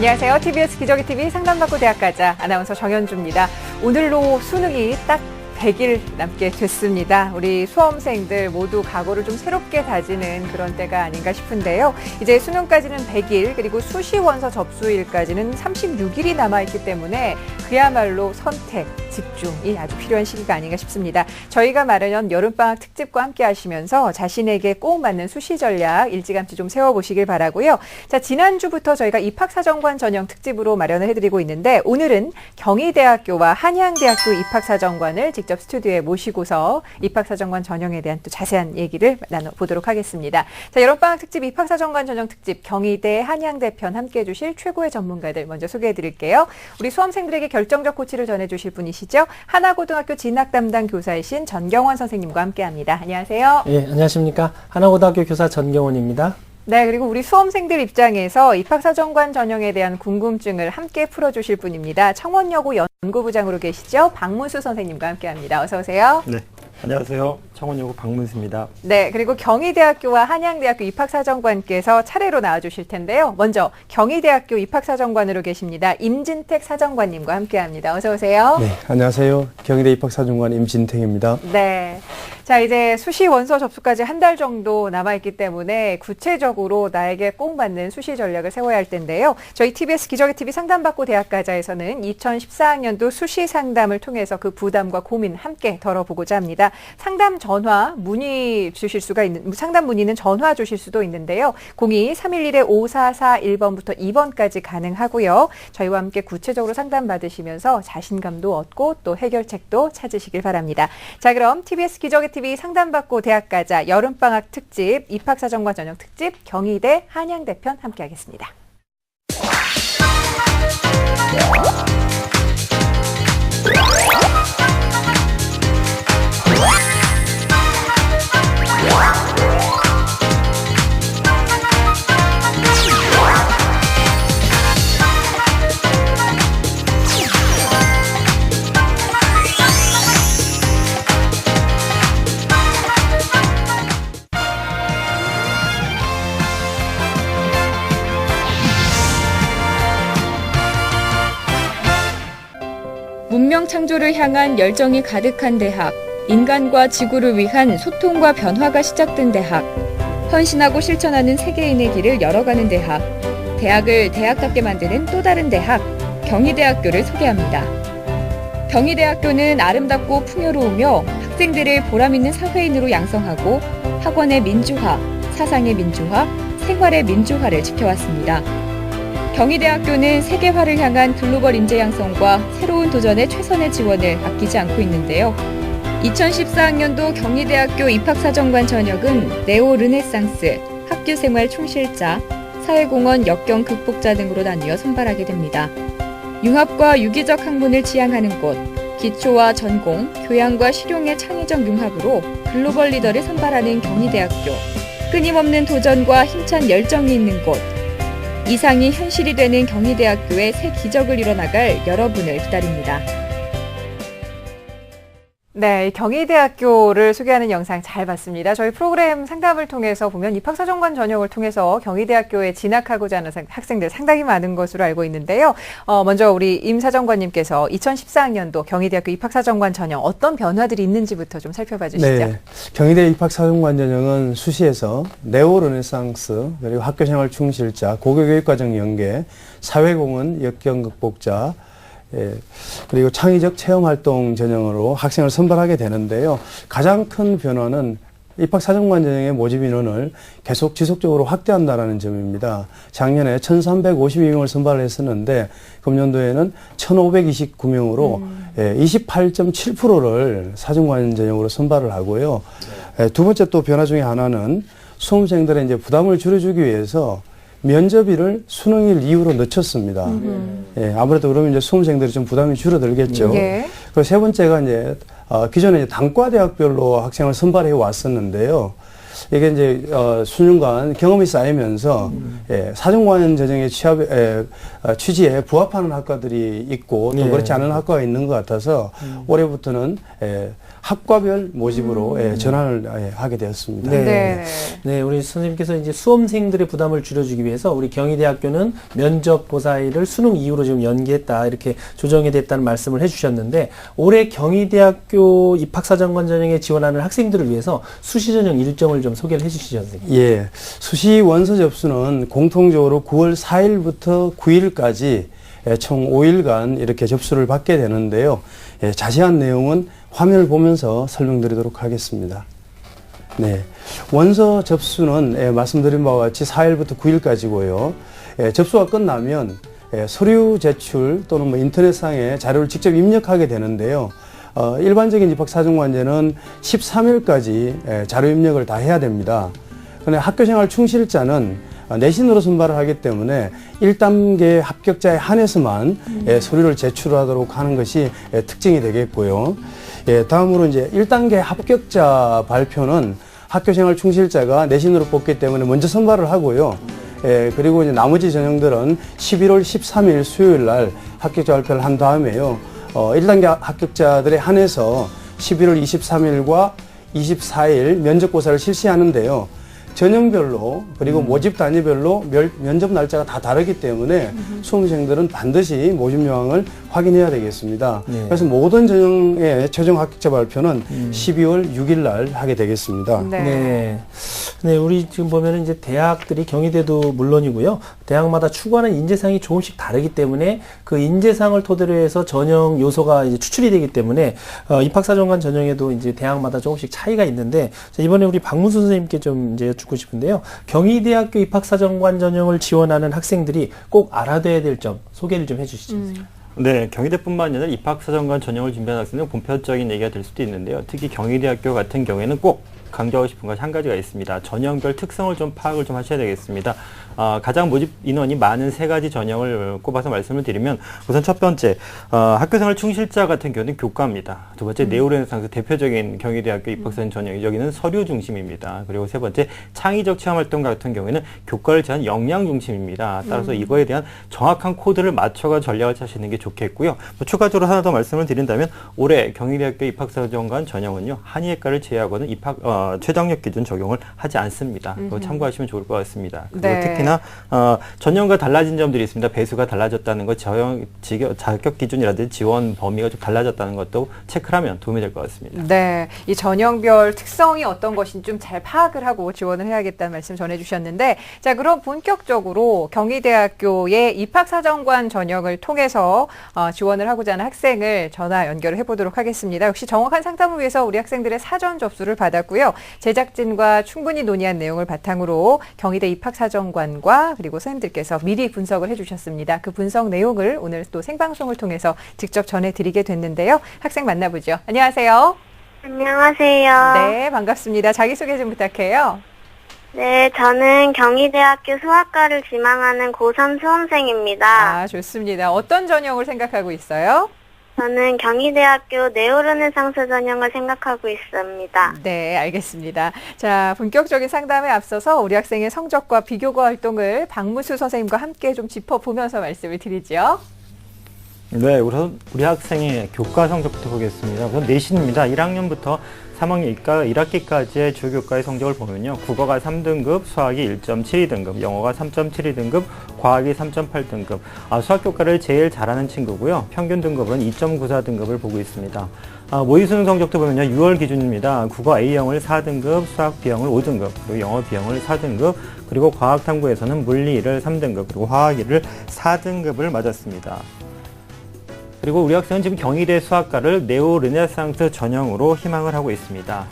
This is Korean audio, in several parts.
안녕하세요. TBS 기저귀 TV 상담받고 대학 가자 아나운서 정현주입니다. 오늘로 수능이 딱 100일 남게 됐습니다. 우리 수험생들 모두 각오를 좀 새롭게 다지는 그런 때가 아닌가 싶은데요. 이제 수능까지는 100일 그리고 수시 원서 접수일까지는 36일이 남아있기 때문에 그야말로 선택, 집중이 아주 필요한 시기가 아닌가 싶습니다. 저희가 마련한 여름방학 특집과 함께 하시면서 자신에게 꼭 맞는 수시 전략 일찌감치 좀 세워보시길 바라고요. 자, 지난주부터 저희가 입학사정관 전형 특집으로 마련을 해드리고 있는데 오늘은 경희대학교와 한양대학교 입학사정관을 직접 스튜디오에 모시고서 입학사정관 전형에 대한 또 자세한 얘기를 나눠보도록 하겠습니다. 자, 여름방학 특집 입학사정관 전형 특집 경희대, 한양대 편 함께해 주실 최고의 전문가들 먼저 소개해 드릴게요. 우리 수험생들에게 결정적 코치를 전해주실 분이시죠. 하나고등학교 진학 담당 교사이신 전경원 선생님과 함께합니다. 안녕하세요. 예, 안녕하십니까. 하나고등학교 교사 전경원입니다. 네, 그리고 우리 수험생들 입장에서 입학사정관 전형에 대한 궁금증을 함께 풀어주실 분입니다. 청원여고 연구부장으로 계시죠. 박문수 선생님과 함께합니다. 어서 오세요. 네, 안녕하세요. 청원여고 박문수입니다. 네, 그리고 경희대학교와 한양대학교 입학사정관께서 차례로 나와주실 텐데요. 먼저 경희대학교 입학사정관으로 계십니다. 임진택 사정관님과 함께합니다. 어서 오세요. 네, 안녕하세요. 경희대 입학사정관 임진택입니다. 네. 자, 이제 수시 원서 접수까지 한 달 정도 남아있기 때문에 구체적으로 나에게 꼭 맞는 수시 전략을 세워야 할 텐데요. 저희 TBS 기저귀 TV 상담받고 대학 가자에서는 2014학년도 수시 상담을 통해서 그 부담과 고민 함께 덜어보고자 합니다. 상담 전화 문의 주실 수가 있는, 상담 문의는 전화 주실 수도 있는데요. 02-311-5441번부터 2번까지 가능하고요. 저희와 함께 구체적으로 상담받으시면서 자신감도 얻고 또 해결책도 찾으시길 바랍니다. 자, 그럼 TBS 기저귀 TV 상담받고 대학 가자 여름방학 특집 입학사정관 전형 특집 경희대 한양대 편 함께하겠습니다. 문명 창조를 향한 열정이 가득한 대학, 인간과 지구를 위한 소통과 변화가 시작된 대학, 헌신하고 실천하는 세계인의 길을 열어가는 대학, 대학을 대학답게 만드는 또 다른 대학, 경희대학교를 소개합니다. 경희대학교는 아름답고 풍요로우며 학생들을 보람있는 사회인으로 양성하고 학원의 민주화, 사상의 민주화, 생활의 민주화를 지켜왔습니다. 경희대학교는 세계화를 향한 글로벌 인재 양성과 새로운 도전에 최선의 지원을 아끼지 않고 있는데요. 2014학년도 경희대학교 입학사정관 전형은 네오 르네상스, 학교생활 충실자, 사회공헌 역경 극복자 등으로 나뉘어 선발하게 됩니다. 융합과 유기적 학문을 지향하는 곳, 기초와 전공, 교양과 실용의 창의적 융합으로 글로벌 리더를 선발하는 경희대학교, 끊임없는 도전과 힘찬 열정이 있는 곳, 이상이 현실이 되는 경희대학교의 새 기적을 이뤄나갈 여러분을 기다립니다. 네, 경희대학교를 소개하는 영상 잘 봤습니다. 저희 프로그램 상담을 통해서 보면 입학사정관 전형을 통해서 경희대학교에 진학하고자 하는 학생들 상당히 많은 것으로 알고 있는데요. 먼저 우리 임 사정관님께서 2014학년도 경희대학교 입학사정관 전형 어떤 변화들이 있는지부터 좀 살펴봐 주시죠. 네, 경희대 입학사정관 전형은 수시에서 네오 르네상스, 그리고 학교생활 충실자, 고교교육과정 연계, 사회공헌 역경 극복자, 예, 그리고 창의적 체험활동 전형으로 학생을 선발하게 되는데요. 가장 큰 변화는 입학사정관 전형의 모집 인원을 계속 지속적으로 확대한다는 점입니다. 작년에 1,352명을 선발을 했었는데 금년도에는 1,529명으로 28.7%를 사정관 전형으로 선발을 하고요. 두 번째 또 변화 중에 하나는 수험생들의 이제 부담을 줄여주기 위해서 면접일을 수능일 이후로 늦췄습니다. 예, 아무래도 그러면 이제 수험생들이 좀 부담이 줄어들겠죠. 예. 그리고 세 번째가 이제 기존에 이제 단과대학별로 학생을 선발해 왔었는데요. 이게 이제 수년간 경험이 쌓이면서 사정관 전형의 취지에 부합하는 학과들이 있고 또 그렇지 않은 학과가 있는 것 같아서 올해부터는 학과별 모집으로 전환을 하게 되었습니다. 네. 네, 우리 선생님께서 이제 수험생들의 부담을 줄여주기 위해서 우리 경희대학교는 면접 고사일을 수능 이후로 지금 연기했다, 이렇게 조정이 됐다는 말씀을 해주셨는데, 올해 경희대학교 입학사정관 전형에 지원하는 학생들을 위해서 수시 전형 일정을 좀 소개를 해주시죠, 선생님. 예, 수시 원서 접수는 공통적으로 9월 4일부터 9일까지 총 5일간 이렇게 접수를 받게 되는데요. 자세한 내용은 화면을 보면서 설명드리도록 하겠습니다. 네, 원서 접수는 말씀드린 바와 같이 4일부터 9일까지고요. 접수가 끝나면 서류 제출 또는 뭐 인터넷상에 자료를 직접 입력하게 되는데요. 일반적인 입학사정관제는 13일까지 자료 입력을 다 해야 됩니다. 그런데 학교생활 충실자는 내신으로 선발을 하기 때문에 1단계 합격자에 한해서만 서류를 제출하도록 하는 것이 특징이 되겠고요. 다음으로 이제 1단계 합격자 발표는 학교생활 충실자가 내신으로 뽑기 때문에 먼저 선발을 하고요. 그리고 이제 나머지 전형들은 11월 13일 수요일 날 합격자 발표를 한 다음에요. 1단계 합격자들에 한해서 11월 23일과 24일 면접고사를 실시하는데요. 전형별로 그리고 모집 단위별로 면접 날짜가 다 다르기 때문에 수험생들은 반드시 모집 요항을 확인해야 되겠습니다. 네. 그래서 모든 전형의 최종 합격자 발표는 12월 6일 날 하게 되겠습니다. 네. 네, 우리 지금 보면은 이제 대학들이 경희대도 물론이고요. 대학마다 추구하는 인재상이 조금씩 다르기 때문에 그 인재상을 토대로 해서 전형 요소가 이제 추출이 되기 때문에 입학사정관 전형에도 이제 대학마다 조금씩 차이가 있는데, 자, 이번에 우리 박문수 선생님께 좀 이제 여쭙고 싶은데요. 경희대학교 입학사정관 전형을 지원하는 학생들이 꼭 알아둬야 될 점 소개를 좀 해주시죠. 네, 경희대뿐만 아니라 입학사정관 전형을 준비하는 학생은 본편적인 얘기가 될 수도 있는데요. 특히 경희대학교 같은 경우에는 꼭 강조하고 싶은 것이 한 가지가 있습니다. 전형별 특성을 좀 파악을 좀 하셔야 되겠습니다. 가장 모집 인원이 많은 세 가지 전형을 꼽아서 말씀을 드리면, 우선 첫 번째, 학교생활 충실자 같은 경우는 교과입니다. 두 번째, 네오르네상스 대표적인 경희대학교 입학생 전형이 여기는 서류 중심입니다. 그리고 세 번째, 창의적 체험활동 같은 경우에는 교과를 제한 역량 중심입니다. 따라서 이거에 대한 정확한 코드를 맞춰가 전략을 짜시는 게 좋겠고요. 추가적으로 하나 더 말씀을 드린다면, 올해 경희대학교 입학사정관 전형은요, 한의예과를 제외하고는 최저학력 기준 적용을 하지 않습니다. 그거 참고하시면 좋을 것 같습니다. 그리고 네. 특히나 전형과 달라진 점들이 있습니다. 배수가 달라졌다는 것, 자격 기준이라든지 지원 범위가 좀 달라졌다는 것도 체크를 하면 도움이 될 것 같습니다. 네, 이 전형별 특성이 어떤 것인지 좀 잘 파악을 하고 지원을 해야겠다는 말씀 전해주셨는데, 자, 그럼 본격적으로 경희대학교의 입학사정관 전형을 통해서 지원을 하고자 하는 학생을 전화 연결을 해보도록 하겠습니다. 역시 정확한 상담을 위해서 우리 학생들의 사전 접수를 받았고요. 제작진과 충분히 논의한 내용을 바탕으로 경희대 입학사정관과 그리고 선생님들께서 미리 분석을 해주셨습니다. 그 분석 내용을 오늘 또 생방송을 통해서 직접 전해드리게 됐는데요. 학생 만나보죠. 안녕하세요. 안녕하세요. 네, 반갑습니다. 자기소개 좀 부탁해요. 네, 저는 경희대학교 수학과를 지망하는 고3 수험생입니다. 아, 좋습니다. 어떤 전형을 생각하고 있어요? 저는 경희대학교 네오르네상스 전형을 생각하고 있습니다. 네, 알겠습니다. 자, 본격적인 상담에 앞서서 우리 학생의 성적과 비교과 활동을 박문수 선생님과 함께 좀 짚어보면서 말씀을 드리죠. 네, 우선 우리 학생의 교과 성적부터 보겠습니다. 우선 내신입니다. 1학년부터 3학년 1학기까지의 주교과의 성적을 보면요. 국어가 3등급, 수학이 1.72등급, 영어가 3.72등급, 과학이 3.8등급. 수학교과를 제일 잘하는 친구고요. 평균 등급은 2.94등급을 보고 있습니다. 모의 수능 성적도 보면요. 6월 기준입니다. 국어 A형을 4등급, 수학 B형을 5등급, 그리고 영어 B형을 4등급, 그리고 과학 탐구에서는 물리 1을 3등급, 그리고 화학 1을 4등급을 맞았습니다. 그리고 우리 학생은 지금 경희대 수학과를 네오르네상스 전형으로 희망을 하고 있습니다.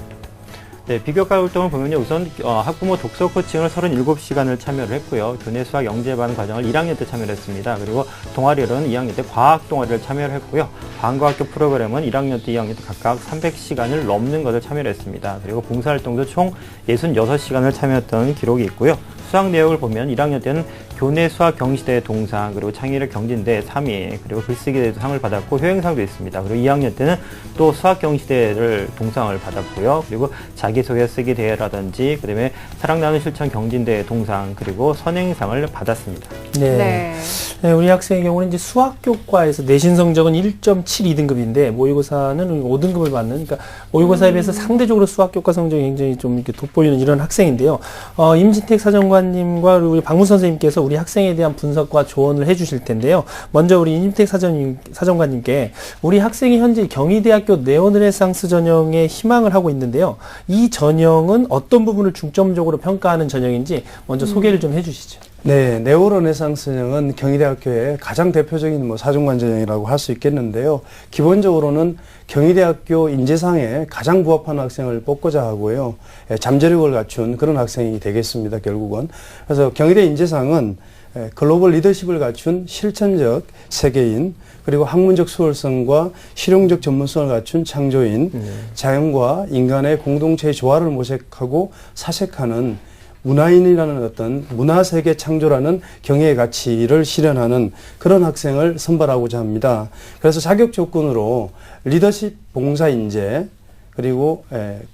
네, 비교과 활동을 보면요. 우선 학부모 독서 코칭을 37시간을 참여를 했고요. 교내 수학 영재반 과정을 1학년 때 참여를 했습니다. 그리고 동아리로는 2학년 때 과학 동아리를 참여를 했고요. 방과학교 프로그램은 1학년 때 2학년 때 각각 300시간을 넘는 것을 참여를 했습니다. 그리고 봉사활동도 총 66시간을 참여했던 기록이 있고요. 수학 내역을 보면 1학년 때는 교내 수학 경시대 동상, 그리고 창의력 경진대 3위, 그리고 글쓰기대도 상을 받았고 효행상도 있습니다. 그리고 2학년 때는 또 수학 경시대를 동상을 받았고요. 그리고 자기소개 쓰기 대회라든지 그다음에 사랑 나누는 실천 경진대 동상, 그리고 선행상을 받았습니다. 네. 네, 우리 학생의 경우는 이제 수학교과에서 내신 성적은 1.72등급인데 모의고사는 5등급을 받는, 그러니까 모의고사에 비해서 상대적으로 수학교과 성적이 굉장히 좀 이렇게 돋보이는 이런 학생인데요. 임진택 사정관님과 우리 박문 선생님께서 우리 학생에 대한 분석과 조언을 해주실 텐데요. 먼저 우리 임진택 사정관님께 우리 학생이 현재 경희대학교 네오르네상스 전형에 희망을 하고 있는데요. 이 전형은 어떤 부분을 중점적으로 평가하는 전형인지 먼저 소개를 좀 해주시죠. 네, 네오르네상스 전형은 경희대학교의 가장 대표적인 사정관 전형이라고 할 수 있겠는데요. 기본적으로는 경희대학교 인재상에 가장 부합하는 학생을 뽑고자 하고요. 잠재력을 갖춘 그런 학생이 되겠습니다, 결국은. 그래서 경희대 인재상은 글로벌 리더십을 갖춘 실천적 세계인, 그리고 학문적 수월성과 실용적 전문성을 갖춘 창조인, 자연과 인간의 공동체의 조화를 모색하고 사색하는 문화인이라는 어떤 문화세계 창조라는 경애의 가치를 실현하는 그런 학생을 선발하고자 합니다. 그래서 자격 조건으로 리더십 봉사인재, 그리고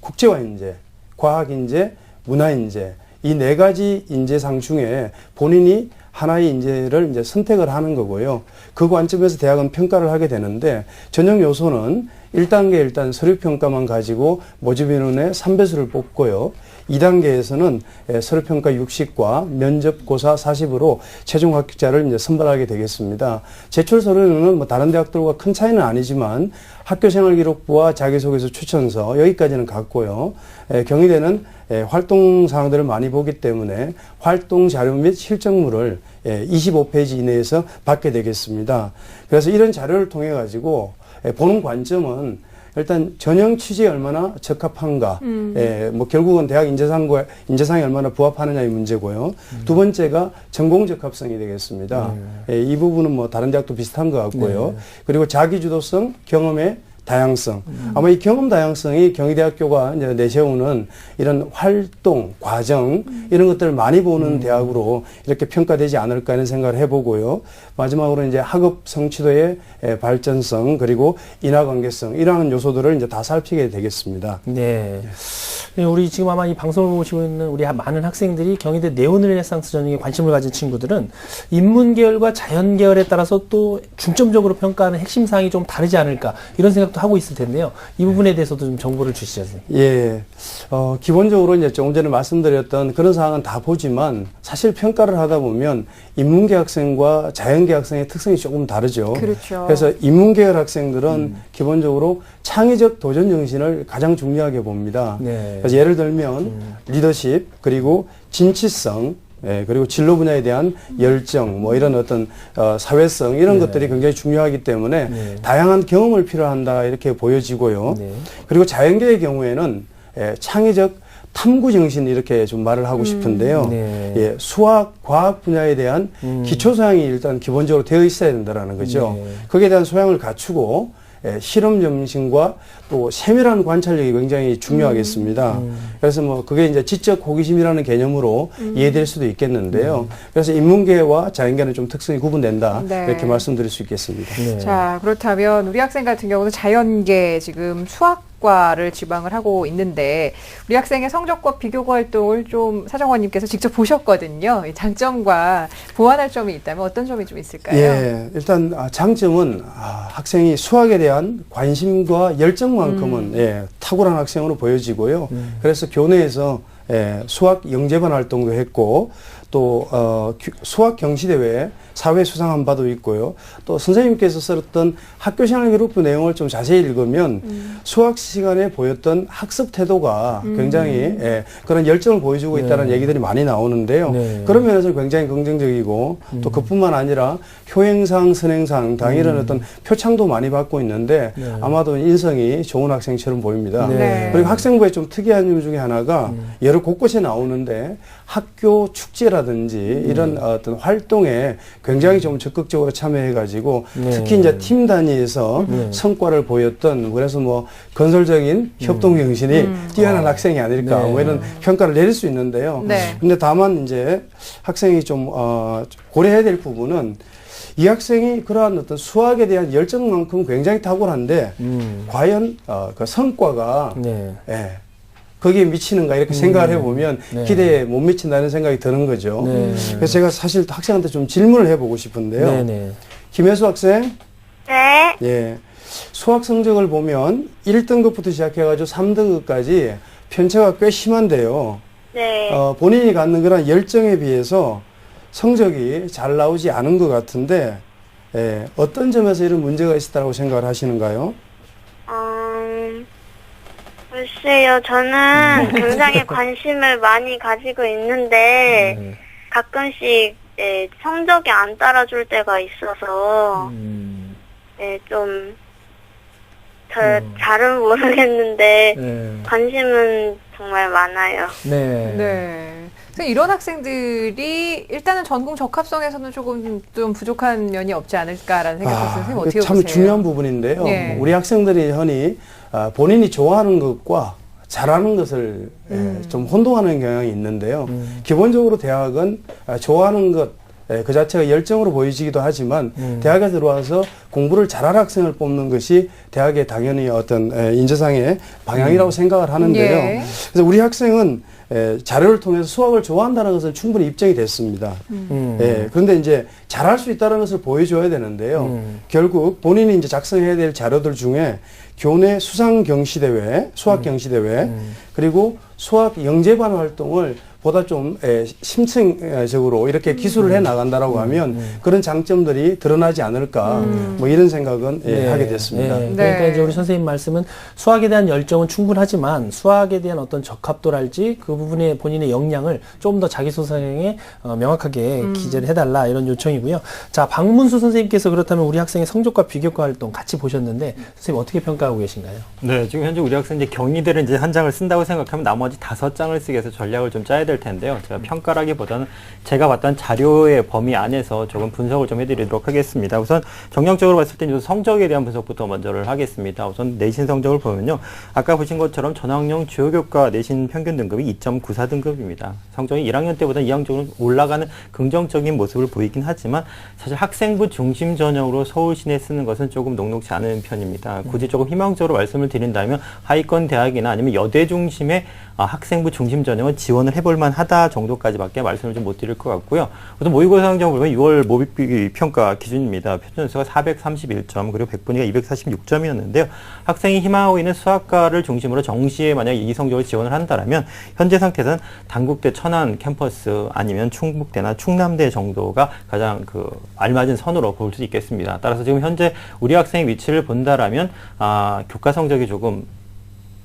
국제화 인재, 과학 인재, 문화 인재, 이 네 가지 인재상 중에 본인이 하나의 인재를 이제 선택을 하는 거고요. 그 관점에서 대학은 평가를 하게 되는데, 전형 요소는 1단계 일단 서류평가만 가지고 모집인원의 3배수를 뽑고요. 2단계에서는 서류평가 60과 면접고사 40으로 최종 합격자를 이제 선발하게 되겠습니다. 제출 서류는 다른 대학들과 큰 차이는 아니지만 학교생활기록부와 자기소개서 추천서 여기까지는 같고요. 경희대는 활동 사항들을 많이 보기 때문에 활동 자료 및 실적물을 25페이지 이내에서 받게 되겠습니다. 그래서 이런 자료를 통해 가지고 보는 관점은 일단 전형 취지에 얼마나 적합한가, 결국은 대학 인재상에 얼마나 부합하느냐의 문제고요. 두 번째가 전공 적합성이 되겠습니다. 이 부분은 다른 대학도 비슷한 것 같고요. 그리고 자기주도성, 경험의 다양성. 아마 이 경험 다양성이 경희대학교가 이제 내세우는 이런 활동, 과정, 이런 것들을 많이 보는 대학으로 이렇게 평가되지 않을까 하는 생각을 해보고요. 마지막으로 이제 학업 성취도의 발전성, 그리고 인하관계성, 이러한 요소들을 이제 다 살피게 되겠습니다. 네. 우리 지금 아마 이 방송을 보시고 있는 우리 많은 학생들이 경희대 네오르네상스 전형에 관심을 가진 친구들은 인문계열과 자연계열에 따라서 또 중점적으로 평가하는 핵심 사항이 좀 다르지 않을까, 이런 생각도 하고 있을 텐데요. 이 부분에 대해서도 좀 정보를 주시죠, 선생님. 예. 기본적으로 이제 조금 전에 말씀드렸던 그런 사항은 다 보지만 사실 평가를 하다 보면 인문계 학생과 자연계 학생의 특성이 조금 다르죠. 그렇죠. 그래서 인문계열 학생들은 기본적으로 창의적 도전 정신을 가장 중요하게 봅니다. 네. 그래서 예를 들면 리더십, 그리고 진취성, 그리고 진로 분야에 대한 열정, 이런 어떤 사회성, 이런 것들이 굉장히 중요하기 때문에 다양한 경험을 필요한다, 이렇게 보여지고요. 그리고 자연계의 경우에는 창의적 탐구 정신, 이렇게 좀 말을 하고 싶은데요. 수학, 과학 분야에 대한 기초 소양이 일단 기본적으로 되어 있어야 된다라는 거죠. 거기에 대한 소양을 갖추고 실험 정신과 또 세밀한 관찰력이 굉장히 중요하겠습니다. 그래서 그게 이제 지적 호기심이라는 개념으로 이해될 수도 있겠는데요. 그래서 인문계와 자연계는 좀 특성이 구분된다, 이렇게 말씀드릴 수 있겠습니다. 자, 그렇다면 우리 학생 같은 경우는 자연계 지금 수학과를 지망을 하고 있는데 우리 학생의 성적과 비교과 활동을 좀 사정관님께서 직접 보셨거든요. 장점과 보완할 점이 있다면 어떤 점이 좀 있을까요? 예, 일단 장점은 학생이 수학에 대한 관심과 열정만큼은 탁월한 학생으로 보여지고요. 그래서 교내에서 수학 영재반 활동도 했고, 또 수학 경시대회 사회 수상한 바도 있고요. 또 선생님께서 썼던 학교생활기록부 내용을 좀 자세히 읽으면 수학 시간에 보였던 학습 태도가 굉장히 그런 열정을 보여주고 있다는 얘기들이 많이 나오는데요. 그런 면에서 굉장히 긍정적이고, 또 그뿐만 아니라 효행상, 선행상 당 이런 어떤 표창도 많이 받고 있는데 아마도 인성이 좋은 학생처럼 보입니다. 그리고 학생부의 좀 특이한 점 중에 하나가 여러 곳곳에 나오는데 학교 축제라 대회라든지 이런 어떤 활동에 굉장히 좀 적극적으로 참여해가지고 네. 특히 이제 팀 단위에서 성과를 보였던 그래서 뭐 건설적인 협동 정신이 뛰어난 학생이 아닐까 네. 뭐 이런 평가를 내릴 수 있는데요. 네. 근데 다만 이제 학생이 좀 고려해야 될 부분은 이 학생이 그러한 어떤 수학에 대한 열정만큼 굉장히 탁월한데 과연 그 성과가 네. 예, 거기에 미치는가 이렇게 생각을 해보면 네. 기대에 못 미친다는 생각이 드는 거죠. 네. 그래서 제가 사실 학생한테 좀 질문을 해보고 싶은데요. 네네. 김혜수 학생, 네. 예, 수학 성적을 보면 1등급부터 시작해가지고 3등급까지 편차가 꽤 심한데요. 네. 본인이 갖는 그런 열정에 비해서 성적이 잘 나오지 않은 것 같은데 예, 어떤 점에서 이런 문제가 있었다고 생각을 하시는가요? 글쎄요, 저는 굉장히 관심을 많이 가지고 있는데, 네. 가끔씩, 성적이 안 따라줄 때가 있어서, 좀, 잘은 모르겠는데, 네. 관심은 정말 많아요. 네. 네. 그래서 이런 학생들이 일단은 전공 적합성에서는 조금 좀 부족한 면이 없지 않을까라는 생각이 드는 선생님 어떻게 참 보세요? 중요한 부분인데요. 네. 우리 학생들이 흔히 본인이 좋아하는 것과 잘하는 것을 좀 혼동하는 경향이 있는데요. 기본적으로 대학은 좋아하는 것, 그 자체가 열정으로 보여지기도 하지만 대학에 들어와서 공부를 잘하는 학생을 뽑는 것이 대학의 당연히 어떤 인재상의 방향이라고 생각을 하는데요. 예. 그래서 우리 학생은 자료를 통해서 수학을 좋아한다는 것은 충분히 입증이 됐습니다. 그런데 이제 잘할 수 있다는 것을 보여줘야 되는데요. 결국 본인이 이제 작성해야 될 자료들 중에 교내 수상 경시대회, 수학 경시대회, 그리고 수학 영재반 활동을 보다 좀 심층적으로 이렇게 기술을 해 나간다라고 하면 그런 장점들이 드러나지 않을까 뭐 이런 생각은 하게 됐습니다. 네. 그러니까 네. 이제 우리 선생님 말씀은 수학에 대한 열정은 충분하지만 수학에 대한 어떤 적합도랄지 그 부분에 본인의 역량을 좀 더 자기 소상에 명확하게 기재를 해달라 이런 요청이고요. 자, 박문수 선생님께서 그렇다면 우리 학생의 성적과 비교과 활동 같이 보셨는데 선생님 어떻게 평가하고 계신가요? 네, 지금 현재 우리 학생 이제 경희대를 이제 한 장을 쓴다고 생각하면 나머지 5장을 쓰기 위해서 전략을 좀 짜야 될 텐데요. 제가 평가라기보다는 제가 봤던 자료의 범위 안에서 조금 분석을 좀 해드리도록 하겠습니다. 우선 정량적으로 봤을 때 성적에 대한 분석부터 먼저를 하겠습니다. 우선 내신 성적을 보면요. 아까 보신 것처럼 전학령 주요 교과 내신 평균 등급이 2.94 등급입니다. 성적이 1학년 때보다 2학년적으로 올라가는 긍정적인 모습을 보이긴 하지만 사실 학생부 중심 전형으로 서울 시내에 쓰는 것은 조금 녹록지 않은 편입니다. 굳이 조금 희망적으로 말씀을 드린다면 하위권 대학이나 아니면 여대 중심의 학생부 중심 전형은 지원을 해볼 만하다 정도까지밖에 말씀을 좀 못 드릴 것 같고요. 우선 모의고사 성적을 보면 6월 모의비 평가 기준입니다. 표준수가 431점 그리고 100분위가 246점이었는데요. 학생이 희망하고 있는 수학과를 중심으로 정시에 만약 이 성적을 지원을 한다면 현재 상태에서는 단국대 천안 캠퍼스 아니면 충북대나 충남대 정도가 가장 알맞은 선으로 볼 수 있겠습니다. 따라서 지금 현재 우리 학생의 위치를 본다라면 교과 성적이 조금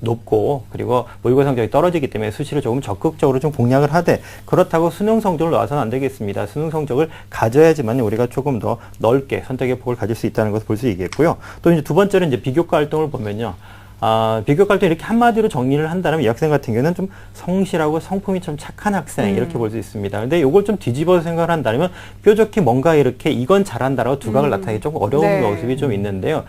높고 그리고 모의고사 성적이 떨어지기 때문에 수시를 조금 적극적으로 좀 공략을 하되 그렇다고 수능 성적을 놔서는 안 되겠습니다. 수능 성적을 가져야지만 우리가 조금 더 넓게 선택의 폭을 가질 수 있다는 것을 볼 수 있겠고요. 또 이제 두 번째로 이제 비교과 활동을 보면요. 비교과 활동 이렇게 한마디로 정리를 한다면 이 학생 같은 경우는 좀 성실하고 성품이 좀 착한 학생 이렇게 볼 수 있습니다. 근데 이걸 좀 뒤집어서 생각을 한다면 뾰족히 뭔가 이렇게 이건 잘한다라고 두각을 나타내기 조금 어려운 네. 모습이 좀 있는데요.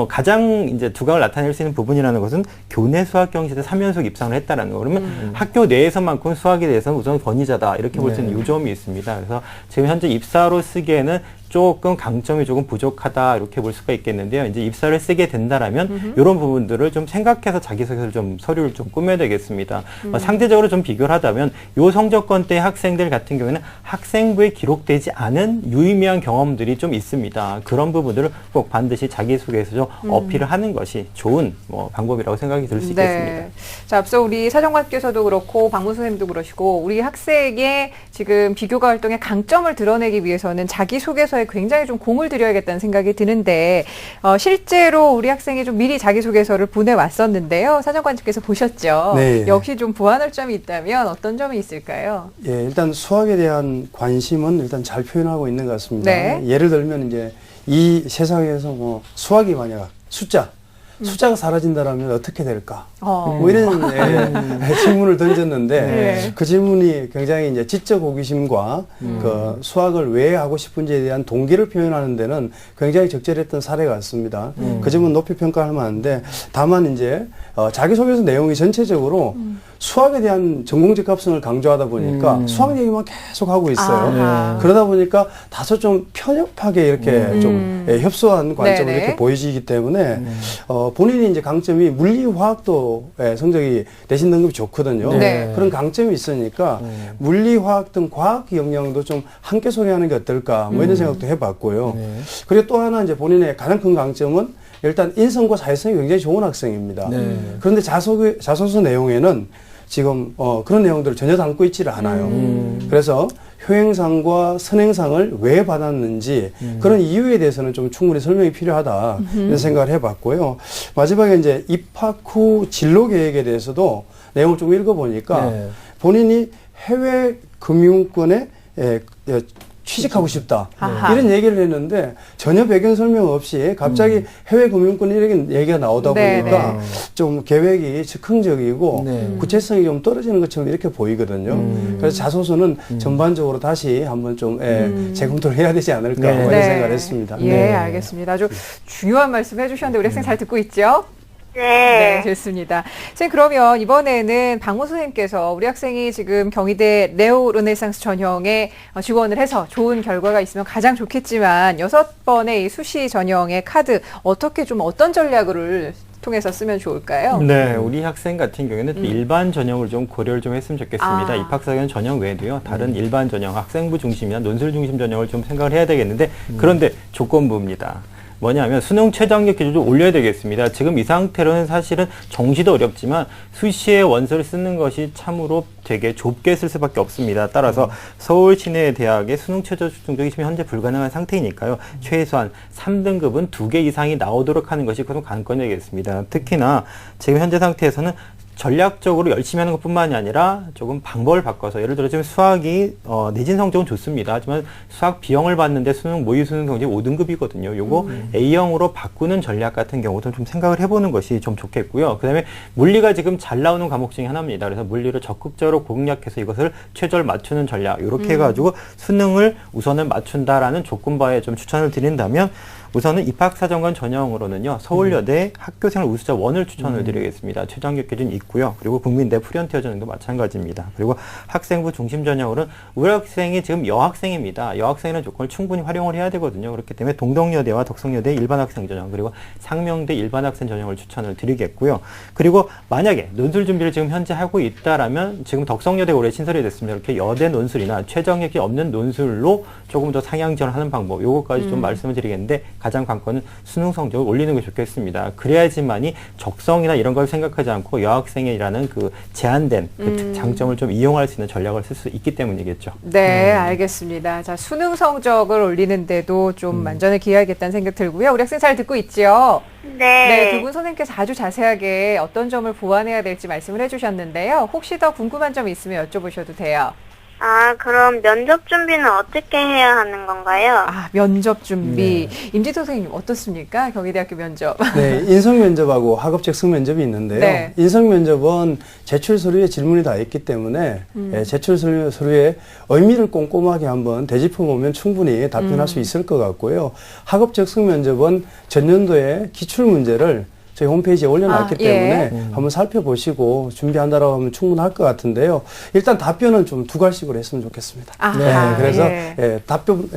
가장 이제 두각을 나타낼 수 있는 부분이라는 것은 교내 수학 경시대 3연속 입상을 했다라는 거. 그러면 학교 내에서만큼 수학에 대해서는 우선 권위자다 이렇게 볼 수 있는 요점이 있습니다. 그래서 지금 현재 입사로 쓰기에는 조금 강점이 조금 부족하다 이렇게 볼 수가 있겠는데요. 이제 입사를 쓰게 된다라면 이런 부분들을 좀 생각해서 자기소개서를 좀 서류를 좀 꾸며야 되겠습니다. 상대적으로 좀 비교를 하다면 요 성적권대 학생들 같은 경우에는 학생부에 기록되지 않은 유의미한 경험들이 좀 있습니다. 그런 부분들을 꼭 반드시 자기소개에서 좀 어필을 하는 것이 좋은 방법이라고 생각이 들 수 있겠습니다. 네. 자, 앞서 우리 사정관께서도 그렇고 박문수 선생님도 그러시고 우리 학생의 지금 비교과 활동의 강점을 드러내기 위해서는 자기소개서에 굉장히 좀 공을 들여야겠다는 생각이 드는데 실제로 우리 학생이 좀 미리 자기소개서를 보내왔었는데요. 사정관님께서 보셨죠? 네. 역시 좀 보완할 점이 있다면 어떤 점이 있을까요? 예, 일단 수학에 대한 관심은 일단 잘 표현하고 있는 것 같습니다. 네. 예를 들면 이제 이 세상에서 수학이 만약 숫자, 숫자가 사라진다면 어떻게 될까? 어. 뭐 이런 질문을 던졌는데 네. 그 질문이 굉장히 이제 지적 호기심과 그 수학을 왜 하고 싶은지에 대한 동기를 표현하는 데는 굉장히 적절했던 사례 같습니다. 그 점은 높이 평가할 만한데 다만 이제 자기소개서 내용이 전체적으로 수학에 대한 전공적 합성을 강조하다 보니까 수학 얘기만 계속 하고 있어요. 아하. 그러다 보니까 다소 좀 편협하게 이렇게 좀 협소한 관점을 네네. 이렇게 보여지기 때문에 본인이 이제 강점이 물리 화학도의 성적이 내신 등급이 좋거든요. 네. 그런 강점이 있으니까 물리 화학 등 과학 역량도 좀 함께 소개하는 게 어떨까 뭐 이런 생각도 해봤고요. 그리고 또 하나 이제 본인의 가장 큰 강점은 일단 인성과 사회성이 굉장히 좋은 학생입니다. 그런데 자소서 내용에는 지금 그런 내용들을 전혀 담고 있지를 않아요. 그래서 효행상과 선행상을 왜 받았는지 그런 이유에 대해서는 좀 충분히 설명이 필요하다 이런 생각을 해봤고요. 마지막에 이제 입학 후 진로 계획에 대해서도 내용을 좀 읽어보니까 본인이 해외 금융권에 취직하고 싶다. 아하. 이런 얘기를 했는데 전혀 배경 설명 없이 갑자기 해외 금융권 이런 얘기가 나오다 보니까 네네. 좀 계획이 즉흥적이고 네. 구체성이 좀 떨어지는 것처럼 이렇게 보이거든요. 그래서 자소서는 전반적으로 다시 한번 좀 재검토를 해야 되지 않을까 네. 뭐 이런 네. 생각을 했습니다. 예, 네. 알겠습니다. 아주 중요한 말씀 해주셨는데 우리 학생 잘 듣고 있죠? 네. 네, 좋습니다. 선생님, 그러면 이번에는 박모 선생님께서 우리 학생이 지금 경희대 네오 르네상스 전형에 지원을 해서 좋은 결과가 있으면 가장 좋겠지만 6번의 이 수시 전형의 카드 어떻게 좀 어떤 전략을 통해서 쓰면 좋을까요? 네, 우리 학생 같은 경우에는 또 일반 전형을 좀 고려를 좀 했으면 좋겠습니다. 아. 입학사전 전형 외에도요, 다른 일반 전형, 학생부 중심이나 논술 중심 전형을 좀 생각을 해야 되겠는데, 그런데 조건부입니다. 뭐냐면 수능 최저학력 기준을 좀 올려야 되겠습니다. 지금 이 상태로는 사실은 정시도 어렵지만 수시에 원서를 쓰는 것이 참으로 되게 좁게 쓸 수밖에 없습니다. 따라서 서울 시내대학의 수능 최저 충족이 지금 현재 불가능한 상태이니까요. 최소한 3등급은 2개 이상이 나오도록 하는 것이 그럼 관건이겠습니다. 특히나 지금 현재 상태에서는 전략적으로 열심히 하는 것뿐만이 아니라 조금 방법을 바꿔서 예를 들어 지금 수학이 내신 성적은 좋습니다. 하지만 수학 B형을 봤는데 수능 모의 수능 성적이 5등급이거든요. 요거 A형으로 바꾸는 전략 같은 경우도 좀 생각을 해보는 것이 좀 좋겠고요. 그다음에 물리가 지금 잘 나오는 과목 중에 하나입니다. 그래서 물리를 적극적으로 공략해서 이것을 최저를 맞추는 전략 이렇게 해가지고 수능을 우선은 맞춘다라는 조건바에 좀 추천을 드린다면 우선은 입학사정관 전형으로는요, 서울여대 학교생활 우수자 1을 추천을 드리겠습니다. 최저학력 기준 있고요. 그리고 국민대 프리언티어 전형도 마찬가지입니다. 그리고 학생부 중심 전형으로는 우리 학생이 지금 여학생입니다. 여학생이라는 조건을 충분히 활용을 해야 되거든요. 그렇기 때문에 동덕여대와 덕성여대 일반 학생 전형, 그리고 상명대 일반 학생 전형을 추천을 드리겠고요. 그리고 만약에 논술 준비를 지금 현재 하고 있다라면 지금 덕성여대가 올해 신설이 됐습니다. 이렇게 여대 논술이나 최저학력이 없는 논술로 조금 더 상향 지원하는 방법, 요거까지 좀 말씀을 드리겠는데 가장 관건은 수능 성적을 올리는 게 좋겠습니다. 그래야지만이 적성이나 이런 걸 생각하지 않고 여학생이라는 그 제한된 그 장점을 좀 이용할 수 있는 전략을 쓸 수 있기 때문이겠죠. 네, 알겠습니다. 자, 수능 성적을 올리는데도 좀 만전을 기해야겠다는 생각 들고요. 우리 학생 잘 듣고 있죠? 네, 두 분 선생님께서 아주 자세하게 어떤 점을 보완해야 될지 말씀을 해주셨는데요. 혹시 더 궁금한 점 있으면 여쭤보셔도 돼요. 아, 그럼 면접 준비는 어떻게 해야 하는 건가요? 아, 면접 준비. 임지도 선생님 어떻습니까? 경희대학교 면접. 네, 인성 면접하고 학업적 승면접이 있는데요. 네. 인성 면접은 제출 서류에 질문이 다 있기 때문에 제출 서류에 의미를 꼼꼼하게 한번 되짚어 보면 충분히 답변할 수 있을 것 같고요. 학업적 승면접은 전년도에 기출 문제를 저희 홈페이지에 올려놨기 때문에 한번 살펴보시고 준비한다라고 하면 충분할 것 같은데요. 일단 답변은 좀 두 갈식으로 했으면 좋겠습니다. 아하, 그래서 예. 답변,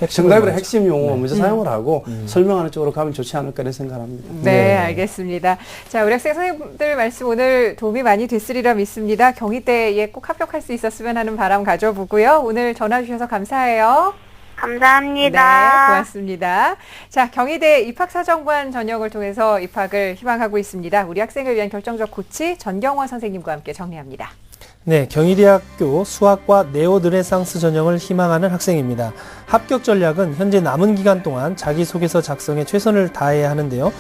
정답의 핵심 용어 먼저 사용을 하고 설명하는 쪽으로 가면 좋지 않을까 이런 생각을 합니다. 네, 알겠습니다. 자, 우리 학생 선생님들 말씀 오늘 도움이 많이 됐으리라 믿습니다. 경희대에 꼭 합격할 수 있었으면 하는 바람 가져보고요. 오늘 전화 주셔서 감사해요. 감사합니다. 네, 고맙습니다. 자, 경희대 입학사정관 전형을 통해서 입학을 희망하고 있습니다. 우리 학생을 위한 결정적 코치 전경원 선생님과 함께 정리합니다. 네, 경희대학교 수학과 네오 르네상스 전형을 희망하는 학생입니다. 합격 전략은 현재 남은 기간 동안 자기소개서 작성에 최선을 다해야 하는데요.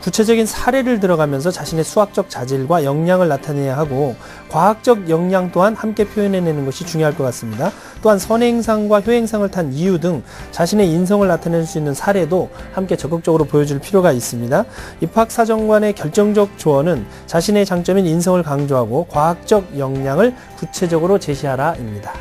구체적인 사례를 들어가면서 자신의 수학적 자질과 역량을 나타내야 하고 과학적 역량 또한 함께 표현해내는 것이 중요할 것 같습니다. 또한 선행상과 효행상을 탄 이유 등 자신의 인성을 나타낼 수 있는 사례도 함께 적극적으로 보여줄 필요가 있습니다. 입학사정관의 결정적 조언은 자신의 장점인 인성을 강조하고 과학적 역량을 구체적으로 제시하라입니다.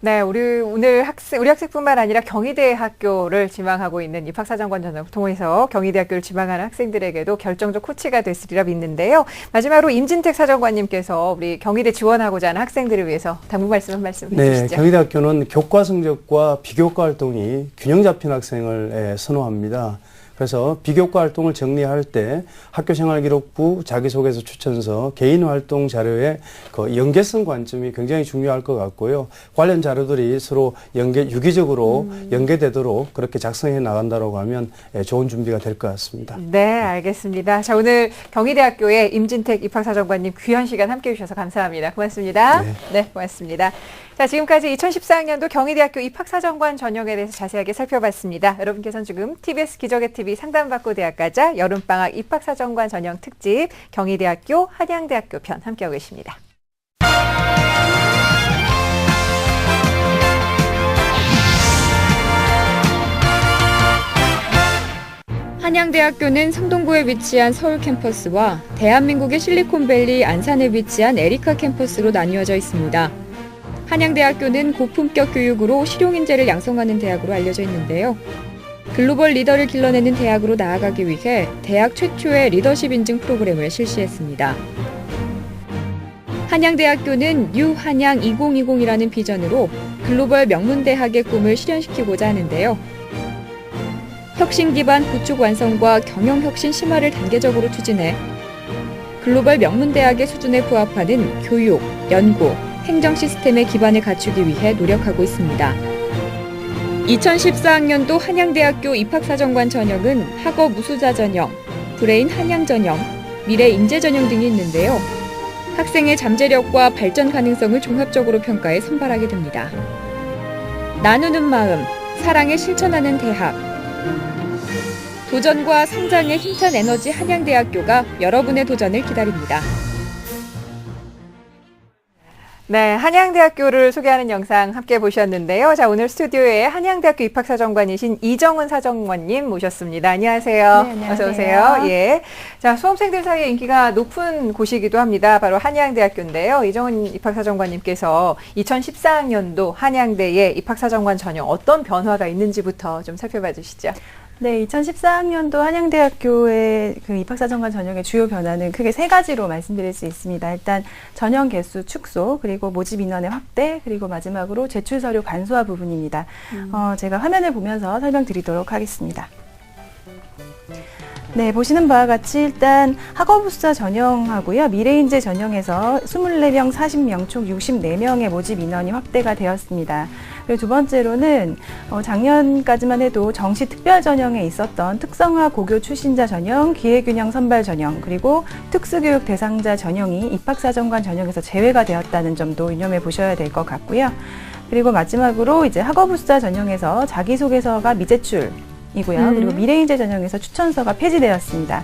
네, 우리 학생뿐만 아니라 경희대 학교를 지망하고 있는 입학사정관 전형을 통해서 경희대 학교를 지망하는 학생들에게도 결정적 코치가 됐으리라 믿는데요. 마지막으로 임진택 사정관님께서 우리 경희대 지원하고자 하는 학생들을 위해서 당부 말씀 한 말씀 해주시죠. 네, 경희대 학교는 교과 성적과 비교과 활동이 균형 잡힌 학생을 선호합니다. 그래서 비교과 활동을 정리할 때 학교생활기록부, 자기소개서 추천서, 개인활동 자료의 그 연계성 관점이 굉장히 중요할 것 같고요. 관련 자료들이 서로 유기적으로 연계되도록 그렇게 작성해 나간다고 하면 좋은 준비가 될 것 같습니다. 네, 알겠습니다. 자, 오늘 경희대학교의 임진택 입학사정관님 귀한 시간 함께해 주셔서 감사합니다. 고맙습니다. 네, 고맙습니다. 자, 지금까지 2014학년도 경희대학교 입학사정관 전형에 대해서 자세하게 살펴봤습니다. 여러분께서는 지금 TBS 기적의 TV 상담받고 대학 가자 여름방학 입학사정관 전형 특집 경희대학교 한양대학교 편 함께하고 계십니다. 한양대학교는 성동구에 위치한 서울 캠퍼스와 대한민국의 실리콘밸리 안산에 위치한 에리카 캠퍼스로 나뉘어져 있습니다. 한양대학교는 고품격 교육으로 실용인재를 양성하는 대학으로 알려져 있는데요. 글로벌 리더를 길러내는 대학으로 나아가기 위해 대학 최초의 리더십 인증 프로그램을 실시했습니다. 한양대학교는 유한양 2020이라는 비전으로 글로벌 명문대학의 꿈을 실현시키고자 하는데요. 혁신 기반 구축 완성과 경영 혁신 심화를 단계적으로 추진해 글로벌 명문대학의 수준에 부합하는 교육, 연구, 행정 시스템의 기반을 갖추기 위해 노력하고 있습니다. 2014학년도 한양대학교 입학사정관 전형은 학업 우수자 전형, 브레인 한양 전형, 미래 인재 전형 등이 있는데요. 학생의 잠재력과 발전 가능성을 종합적으로 평가해 선발하게 됩니다. 나누는 마음, 사랑에 실천하는 대학. 도전과 성장의 힘찬 에너지 한양대학교가 여러분의 도전을 기다립니다. 네, 한양대학교를 소개하는 영상 함께 보셨는데요. 자, 오늘 스튜디오에 한양대학교 입학사정관이신 이정은 사정관님 모셨습니다. 안녕하세요. 네, 안녕하세요. 어서 오세요. 예. 자, 수험생들 사이에 인기가 높은 곳이기도 합니다. 바로 한양대학교인데요. 이정은 입학사정관님께서 2014학년도 한양대의 입학사정관 전형 어떤 변화가 있는지부터 좀 살펴봐 주시죠. 네, 2014학년도 한양대학교의 그 입학사정관 전형의 주요 변화는 크게 세 가지로 말씀드릴 수 있습니다. 일단 전형 개수 축소, 그리고 모집 인원의 확대, 그리고 마지막으로 제출 서류 간소화 부분입니다. 제가 화면을 보면서 설명드리도록 하겠습니다. 네, 보시는 바와 같이 일단 학업우수자 전형하고요. 미래인재 전형에서 24명, 40명, 총 64명의 모집 인원이 확대가 되었습니다. 그리고 두 번째로는 작년까지만 해도 정시 특별 전형에 있었던 특성화 고교 출신자 전형, 기회균형 선발 전형, 그리고 특수교육 대상자 전형이 입학사정관 전형에서 제외가 되었다는 점도 유념해 보셔야 될 것 같고요. 그리고 마지막으로 이제 학업우수자 전형에서 자기소개서가 미제출 이고요. 그리고 미래인재 전형에서 추천서가 폐지되었습니다.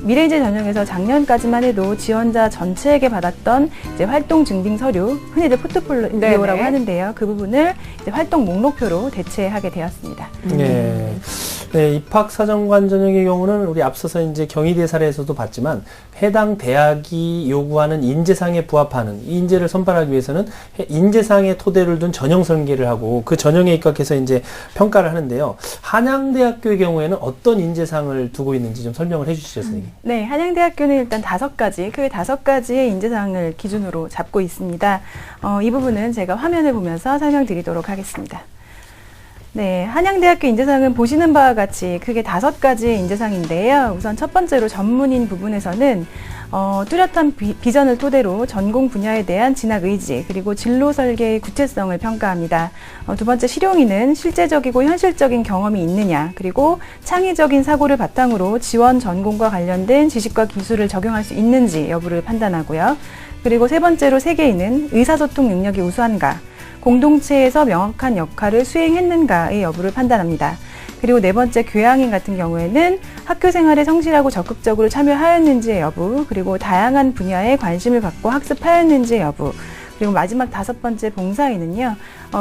미래인재 전형에서 작년까지만 해도 지원자 전체에게 받았던 이제 활동 증빙 서류, 흔히들 포트폴리오라고 하는데요. 그 부분을 이제 활동 목록표로 대체하게 되었습니다. 네. 네, 입학사정관 전형의 경우는 우리 앞서서 이제 경희대 사례에서도 봤지만 해당 대학이 요구하는 인재상에 부합하는 이 인재를 선발하기 위해서는 인재상의 토대를 둔 전형 설계를 하고 그 전형에 입각해서 이제 평가를 하는데요. 한양대학교의 경우에는 어떤 인재상을 두고 있는지 좀 설명을 해주시죠, 선생님. 네, 한양대학교는 일단 크게 5가지의 인재상을 기준으로 잡고 있습니다. 이 부분은 제가 화면을 보면서 설명드리도록 하겠습니다. 네, 한양대학교 인재상은 보시는 바와 같이 크게 5가지의 인재상인데요. 우선 첫 번째로 전문인 부분에서는 뚜렷한 비전을 토대로 전공 분야에 대한 진학 의지, 그리고 진로 설계의 구체성을 평가합니다. 두 번째 실용인은 실제적이고 현실적인 경험이 있느냐, 그리고 창의적인 사고를 바탕으로 지원 전공과 관련된 지식과 기술을 적용할 수 있는지 여부를 판단하고요. 그리고 세 번째로 세계인은 의사소통 능력이 우수한가, 공동체에서 명확한 역할을 수행했는가의 여부를 판단합니다. 그리고 네 번째 교양인 같은 경우에는 학교 생활에 성실하고 적극적으로 참여하였는지의 여부, 그리고 다양한 분야에 관심을 갖고 학습하였는지의 여부, 그리고 마지막 다섯 번째 봉사인은요,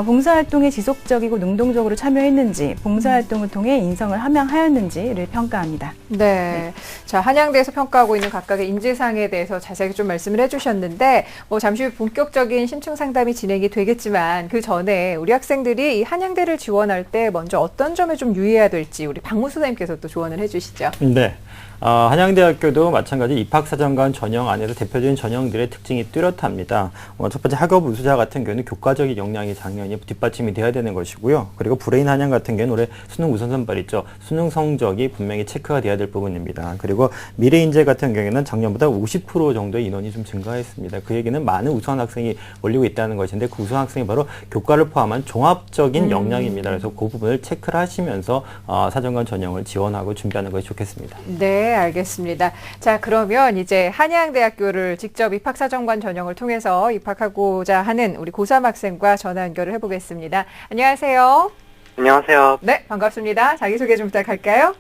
봉사활동에 지속적이고 능동적으로 참여했는지, 봉사활동을 통해 인성을 함양하였는지를 평가합니다. 네. 자, 한양대에서 평가하고 있는 각각의 인재상에 대해서 자세하게 좀 말씀을 해주셨는데, 잠시 후 본격적인 심층 상담이 진행이 되겠지만, 그 전에 우리 학생들이 이 한양대를 지원할 때 먼저 어떤 점에 좀 유의해야 될지, 우리 박무수 선생님께서 또 조언을 해주시죠. 네. 한양대학교도 마찬가지 입학사정관 전형 안에서 대표적인 전형들의 특징이 뚜렷합니다. 첫 번째 학업 우수자 같은 경우는 교과적인 역량이 당연히 뒷받침이 돼야 되는 것이고요. 그리고 브레인 한양 같은 경우는 올해 수능 우선 선발 있죠. 수능 성적이 분명히 체크가 돼야 될 부분입니다. 그리고 미래인재 같은 경우에는 작년보다 50% 정도의 인원이 좀 증가했습니다. 그 얘기는 많은 우수한 학생이 몰리고 있다는 것인데 그 우수한 학생이 바로 교과를 포함한 종합적인 역량입니다. 그래서 그 부분을 체크를 하시면서 사정관 전형을 지원하고 준비하는 것이 좋겠습니다. 네, 알겠습니다. 자, 그러면 이제 한양대학교를 직접 입학사정관 전형을 통해서 입학하고자 하는 우리 고3 학생과 전화 연결을 해보겠습니다. 안녕하세요. 안녕하세요. 네, 반갑습니다. 자기소개 좀 부탁할까요?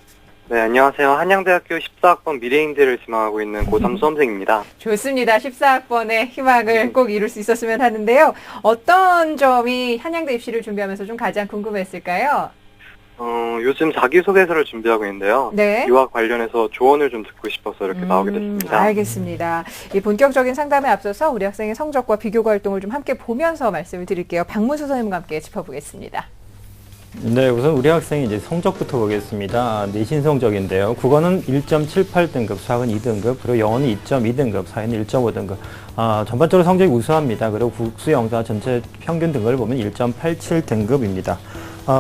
네, 안녕하세요. 한양대학교 14학번 미래인재를 지망하고 있는 고3 수험생입니다. 좋습니다. 14학번의 희망을 꼭 이룰 수 있었으면 하는데요. 어떤 점이 한양대 입시를 준비하면서 좀 가장 궁금했을까요? 요즘 자기소개서를 준비하고 있는데요. 네. 유학 관련해서 조언을 좀 듣고 싶어서 이렇게 나오게 됐습니다. 알겠습니다. 이 본격적인 상담에 앞서서 우리 학생의 성적과 비교과 활동을 좀 함께 보면서 말씀을 드릴게요. 박무수 선생님과 함께 짚어보겠습니다. 네, 우선 우리 학생이 이제 성적부터 보겠습니다. 내신 성적인데요. 국어는 1.78등급, 수학은 2등급, 그리고 영어는 2.2등급, 사회는 1.5등급. 전반적으로 성적이 우수합니다. 그리고 국수 영사 전체 평균 등급을 보면 1.87등급입니다.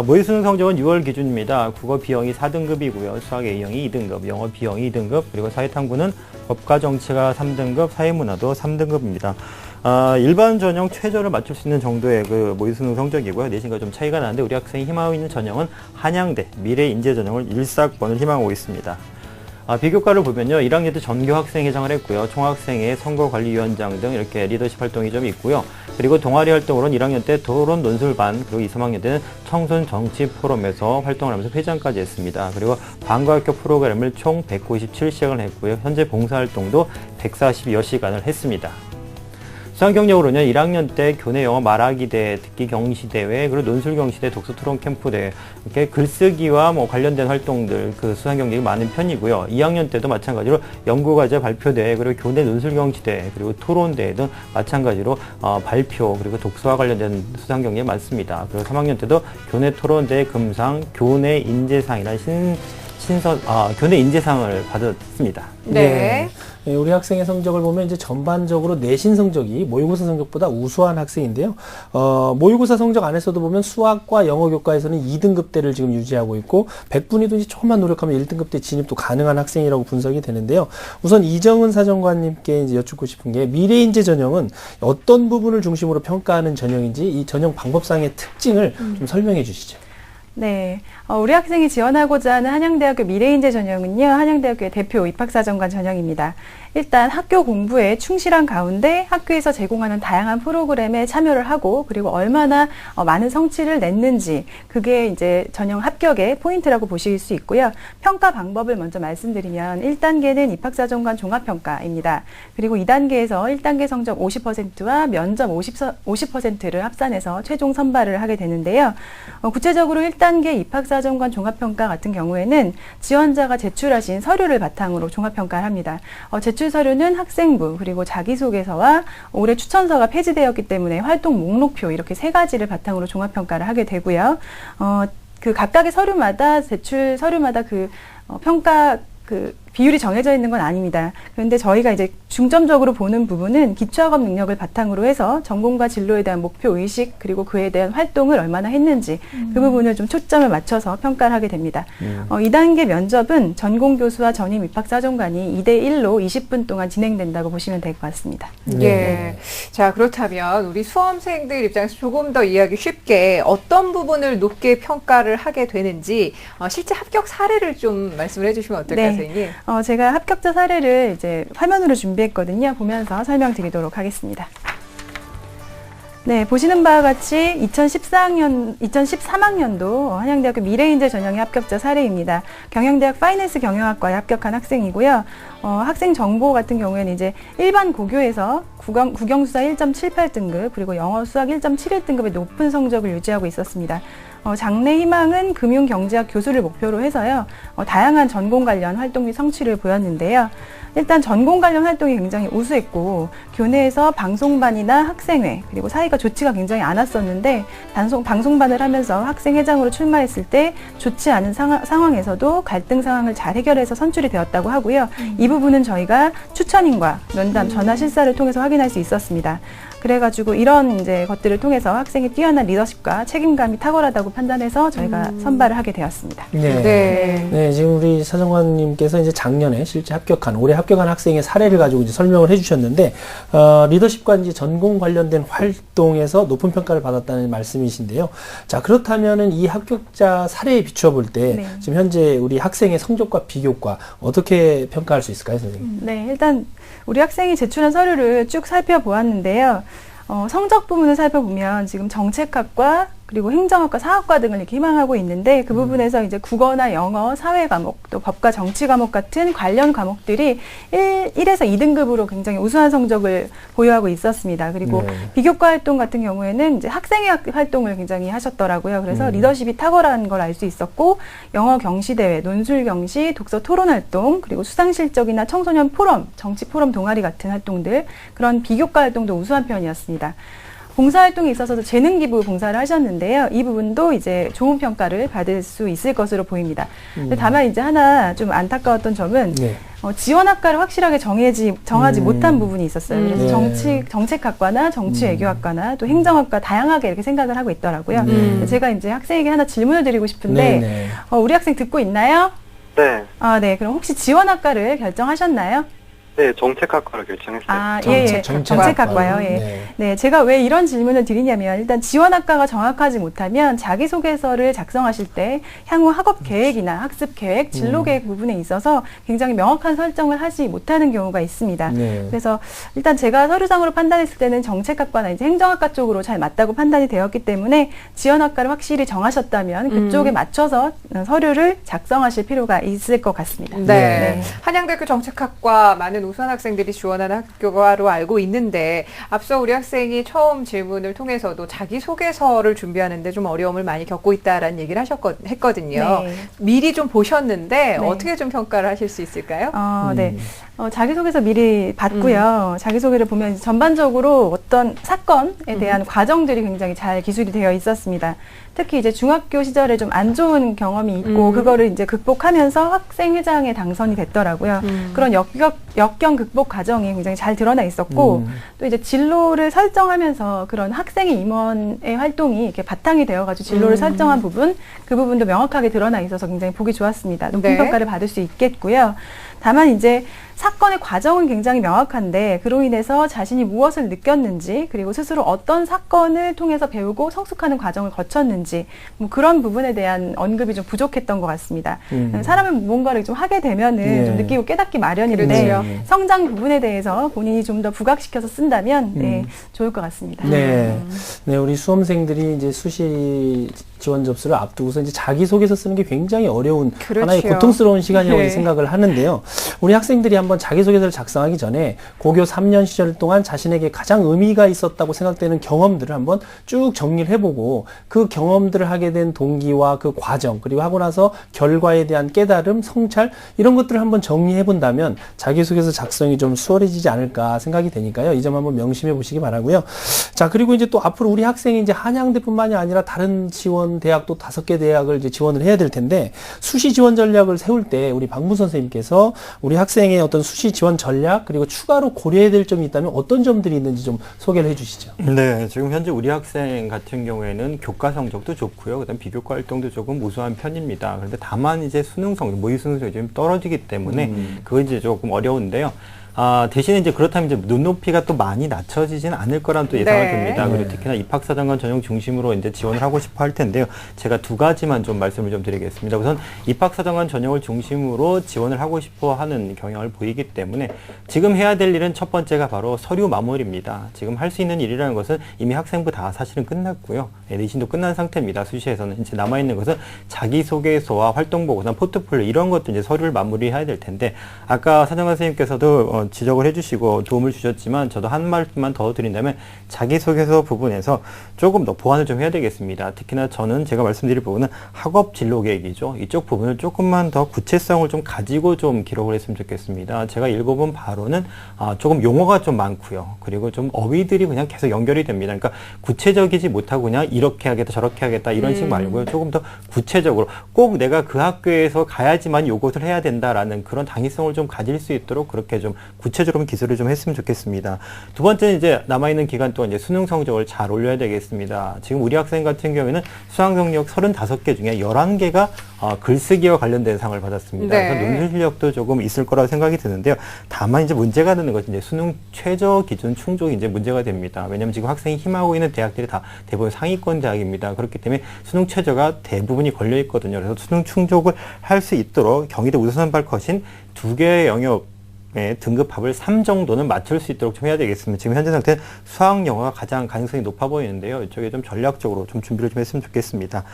모의 수능 성적은 6월 기준입니다. 국어 B형이 4등급이고요. 수학 A형이 2등급, 영어 B형이 2등급, 그리고 사회탐구는 법과 정치가 3등급, 사회문화도 3등급입니다. 일반 전형 최저를 맞출 수 있는 정도의 그 모의 수능 성적이고요. 내신과 좀 차이가 나는데 우리 학생이 희망하고 있는 전형은 한양대 미래인재 전형을 1사학번을 희망하고 있습니다. 비교과를 보면요. 1학년 때 전교학생회장을 했고요. 총학생회, 선거관리위원장 등 이렇게 리더십 활동이 좀 있고요. 그리고 동아리 활동으로는 1학년 때 토론 논술반, 그리고 2, 3학년 때는 청소년 정치 포럼에서 활동을 하면서 회장까지 했습니다. 그리고 방과학교 프로그램을 총 197시간을 했고요. 현재 봉사활동도 140여 시간을 했습니다. 수학 경력으로는 1학년 때 교내 영어 말하기 대회, 듣기 경시 대회, 그리고 논술 경시 대회, 독서 토론 캠프 대회, 이렇게 글쓰기와 관련된 활동들 그 수학 경력이 많은 편이고요. 2학년 때도 마찬가지로 연구과제 발표 대회, 그리고 교내 논술 경시 대회, 그리고 토론 대회 등 마찬가지로 발표 그리고 독서와 관련된 수상 경력이 많습니다. 그리고 3학년 때도 교내 토론 대회 금상, 교내 인재상이라는 교내 인재상을 받았습니다. 네. 네, 우리 학생의 성적을 보면 이제 전반적으로 내신 성적이 모의고사 성적보다 우수한 학생인데요. 모의고사 성적 안에서도 보면 수학과 영어 교과에서는 2등급대를 지금 유지하고 있고 100분위도 이제 조금만 노력하면 1등급대 진입도 가능한 학생이라고 분석이 되는데요. 우선 이정은 사정관님께 이제 여쭙고 싶은 게 미래인재 전형은 어떤 부분을 중심으로 평가하는 전형인지 이 전형 방법상의 특징을 좀 설명해 주시죠. 네, 우리 학생이 지원하고자 하는 한양대학교 미래인재 전형은요, 한양대학교의 대표 입학사정관 전형입니다. 일단 학교 공부에 충실한 가운데 학교에서 제공하는 다양한 프로그램에 참여를 하고 그리고 얼마나 많은 성취를 냈는지 그게 이제 전형 합격의 포인트라고 보실 수 있고요. 평가 방법을 먼저 말씀드리면 1단계는 입학사정관 종합평가입니다. 그리고 2단계에서 1단계 성적 50%와 면접 50%를 합산해서 최종 선발을 하게 되는데요. 구체적으로 1단계 입학사정관 종합평가 같은 경우에는 지원자가 제출하신 서류를 바탕으로 종합평가를 합니다. 제출 서류는 학생부 그리고 자기소개서와 올해 추천서가 폐지되었기 때문에 활동 목록표 이렇게 세 가지를 바탕으로 종합평가를 하게 되고요. 그 각각의 서류마다 제출 서류마다 평가 비율이 정해져 있는 건 아닙니다. 그런데 저희가 이제 중점적으로 보는 부분은 기초학업 능력을 바탕으로 해서 전공과 진로에 대한 목표 의식 그리고 그에 대한 활동을 얼마나 했는지 그 부분을 좀 초점을 맞춰서 평가를 하게 됩니다. 2단계 면접은 전공 교수와 전임 입학사정관이 2대1로 20분 동안 진행된다고 보시면 될 것 같습니다. 예. 자, 그렇다면 우리 수험생들 입장에서 조금 더 이해하기 쉽게 어떤 부분을 높게 평가를 하게 되는지 실제 합격 사례를 좀 말씀을 해주시면 어떨까요, 선생님? 제가 합격자 사례를 이제 화면으로 준비했거든요. 보면서 설명드리도록 하겠습니다. 네, 보시는 바와 같이 2013학년도 한양대학교 미래인재 전형의 합격자 사례입니다. 경영대학 파이낸스 경영학과에 합격한 학생이고요. 학생 정보 같은 경우에는 이제 일반 고교에서 국영수사 1.78등급 그리고 영어 수학 1.71등급의 높은 성적을 유지하고 있었습니다. 장래 희망은 금융경제학 교수를 목표로 해서요. 다양한 전공 관련 활동 및 성취를 보였는데요. 일단 전공 관련 활동이 굉장히 우수했고 교내에서 방송반이나 학생회 그리고 사이가 좋지가 굉장히 않았었는데 방송반을 하면서 학생회장으로 출마했을 때 좋지 않은 상황에서도 갈등 상황을 잘 해결해서 선출이 되었다고 하고요. 이 부분은 저희가 추천인과 면담, 전화 실사를 통해서 확인할 수 있었습니다. 그래가지고 이런 이제 것들을 통해서 학생의 뛰어난 리더십과 책임감이 탁월하다고 판단해서 저희가 선발을 하게 되었습니다. 네, 지금 우리 사정관님께서 이제 작년에 실제 올해 합격한 학생의 사례를 가지고 이제 설명을 해주셨는데, 리더십과 이제 전공 관련된 활동에서 높은 평가를 받았다는 말씀이신데요. 자, 그렇다면은 이 합격자 사례에 비추어 볼 때, 지금 현재 우리 학생의 성적과 비교과 어떻게 평가할 수 있을까요, 선생님? 네, 일단 우리 학생이 제출한 서류를 쭉 살펴보았는데요. 성적 부분을 살펴보면 지금 정책학과 그리고 행정학과, 사학과 등을 이렇게 희망하고 있는데 그 부분에서 이제 국어나 영어, 사회 과목, 또 법과 정치 과목 같은 관련 과목들이 1에서 2등급으로 굉장히 우수한 성적을 보유하고 있었습니다. 그리고 비교과 활동 같은 경우에는 이제 학생회 활동을 굉장히 하셨더라고요. 그래서 리더십이 탁월한 걸 알 수 있었고 영어 경시 대회, 논술 경시, 독서 토론 활동, 그리고 수상 실적이나 청소년 포럼, 정치 포럼 동아리 같은 활동들 그런 비교과 활동도 우수한 편이었습니다. 봉사활동에 있어서도 재능 기부 봉사를 하셨는데요. 이 부분도 이제 좋은 평가를 받을 수 있을 것으로 보입니다. 다만 이제 하나 좀 안타까웠던 점은 지원학과를 확실하게 정하지 못한 부분이 있었어요. 그래서 정책학과나 정치외교학과나 또 행정학과 다양하게 이렇게 생각을 하고 있더라고요. 제가 이제 학생에게 하나 질문을 드리고 싶은데 우리 학생 듣고 있나요? 네. 아, 네. 그럼 혹시 지원학과를 결정하셨나요? 네, 정책학과로 결정했어요. 아, 정책학과요. 네, 제가 왜 이런 질문을 드리냐면 일단 지원학과가 정확하지 못하면 자기소개서를 작성하실 때 향후 학업 계획이나 학습 계획, 진로 계획 부분에 있어서 굉장히 명확한 설정을 하지 못하는 경우가 있습니다. 그래서 일단 제가 서류상으로 판단했을 때는 정책학과나 이제 행정학과 쪽으로 잘 맞다고 판단이 되었기 때문에 지원학과를 확실히 정하셨다면 그쪽에 맞춰서 서류를 작성하실 필요가 있을 것 같습니다. 네. 한양대학교 정책학과 많은 우수한 학생들이 지원하는 학교로 알고 있는데 앞서 우리 학생이 처음 질문을 통해서도 자기소개서를 준비하는데 좀 어려움을 많이 겪고 있다라는 얘기를 했거든요. 미리 좀 보셨는데 어떻게 좀 평가를 하실 수 있을까요? 네. 자기소개서 미리 봤고요. 자기소개를 보면 전반적으로 어떤 사건에 대한 과정들이 굉장히 잘 기술이 되어 있었습니다. 특히 이제 중학교 시절에 좀 안 좋은 경험이 있고 그거를 이제 극복하면서 학생회장에 당선이 됐더라고요. 그런 역경 극복 과정이 굉장히 잘 드러나 있었고 또 이제 진로를 설정하면서 그런 학생의 임원의 활동이 이렇게 바탕이 되어가지고 진로를 설정한 부분 그 부분도 명확하게 드러나 있어서 굉장히 보기 좋았습니다. 높은 평가를 받을 수 있겠고요. 다만 이제 사건의 과정은 굉장히 명확한데 그로 인해서 자신이 무엇을 느꼈는지 그리고 스스로 어떤 사건을 통해서 배우고 성숙하는 과정을 거쳤는지 뭐 그런 부분에 대한 언급이 좀 부족했던 것 같습니다. 사람은 무언가를 좀 하게 되면은 좀 느끼고 깨닫기 마련인데 성장 부분에 대해서 본인이 좀 더 부각시켜서 쓴다면 좋을 것 같습니다. 네, 우리 수험생들이 이제 수시 지원 접수를 앞두고서 이제 자기소개서 쓰는 게 굉장히 어려운 하나의 고통스러운 시간이라고 생각을 하는데요. 우리 학생들이 한번 자기소개서를 작성하기 전에 고교 3년 시절 동안 자신에게 가장 의미가 있었다고 생각되는 경험들을 한번 쭉 정리를 해보고 그 경험들을 하게 된 동기와 그 과정 그리고 하고 나서 결과에 대한 깨달음, 성찰 이런 것들을 한번 정리해 본다면 자기소개서 작성이 좀 수월해지지 않을까 생각이 되니까요. 이 점 한번 명심해 보시기 바라고요. 자, 그리고 이제 또 앞으로 우리 학생이 이제 한양대뿐만이 아니라 다른 지원 대학도 5개 대학을 이제 지원을 해야 될 텐데 수시 지원 전략을 세울 때 우리 박문 선생님께서 우리 학생의 어떤 수시 지원 전략 그리고 추가로 고려해야 될 점이 있다면 어떤 점들이 있는지 좀 소개를 해주시죠. 네, 지금 현재 우리 학생 같은 경우에는 교과 성적도 좋고요. 그다음 비교과 활동도 조금 우수한 편입니다. 그런데 다만 이제 수능 성적, 모의 수능 성적이 좀 떨어지기 때문에 그건 이제 조금 어려운데요. 대신에 이제 그렇다면 이제 눈높이가 또 많이 낮춰지지는 않을 거란 또 예상을 네. 됩니다. 그리고 네. 특히나 입학사정관 전형 중심으로 이제 지원을 하고 싶어 할 텐데요. 제가 두 가지만 좀 말씀을 좀 드리겠습니다. 우선 입학사정관 전형을 중심으로 지원을 하고 싶어 하는 경향을 보이기 때문에 지금 해야 될 일은 첫 번째가 바로 서류 마무리입니다. 지금 할 수 있는 일이라는 것은 이미 학생부 다 사실은 끝났고요. 내신도 끝난 상태입니다. 수시에서는 이제 남아있는 것은 자기소개서와 활동보고서, 포트폴리오 이런 것도 이제 서류를 마무리해야 될 텐데 아까 사정관 선생님께서도 지적을 해주시고 도움을 주셨지만 저도 한 말만 더 드린다면 자기소개서 부분에서 조금 더 보완을 좀 해야 되겠습니다. 특히나 저는 제가 말씀드릴 부분은 학업 진로 계획이죠. 이쪽 부분을 조금만 더 구체성을 좀 가지고 좀 기록을 했으면 좋겠습니다. 제가 읽어본 바로는 조금 용어가 좀 많고요. 그리고 좀 어휘들이 그냥 계속 연결이 됩니다. 그러니까 구체적이지 못하고 그냥 이렇게 하겠다 저렇게 하겠다 이런 식 말고요. 조금 더 구체적으로 꼭 내가 그 학교에서 가야지만 요것을 해야 된다라는 그런 당위성을 좀 가질 수 있도록 그렇게 좀 구체적으로 기술을 좀 했으면 좋겠습니다. 두 번째는 이제 남아있는 기간 동안 이제 수능 성적을 잘 올려야 되겠습니다. 지금 우리 학생 같은 경우에는 수학 능력 35개 중에 11개가 글쓰기와 관련된 상을 받았습니다. 네. 그래서 논술 실력도 조금 있을 거라고 생각이 드는데요. 다만 이제 문제가 되는 것은 이제 수능 최저 기준 충족이 이제 문제가 됩니다. 왜냐하면 지금 학생이 힘하고 있는 대학들이 다 대부분 상위권 대학입니다. 그렇기 때문에 수능 최저가 대부분이 걸려 있거든요. 그래서 수능 충족을 할 수 있도록 경희대 우수선발 컷인 2개의 영역 등급합을 3 정도는 맞출 수 있도록 좀 해야 되겠습니다. 지금 현재 상태는 수학, 영어가 가장 가능성이 높아 보이는데요. 이쪽에 좀 전략적으로 좀 준비를 좀 했으면 좋겠습니다.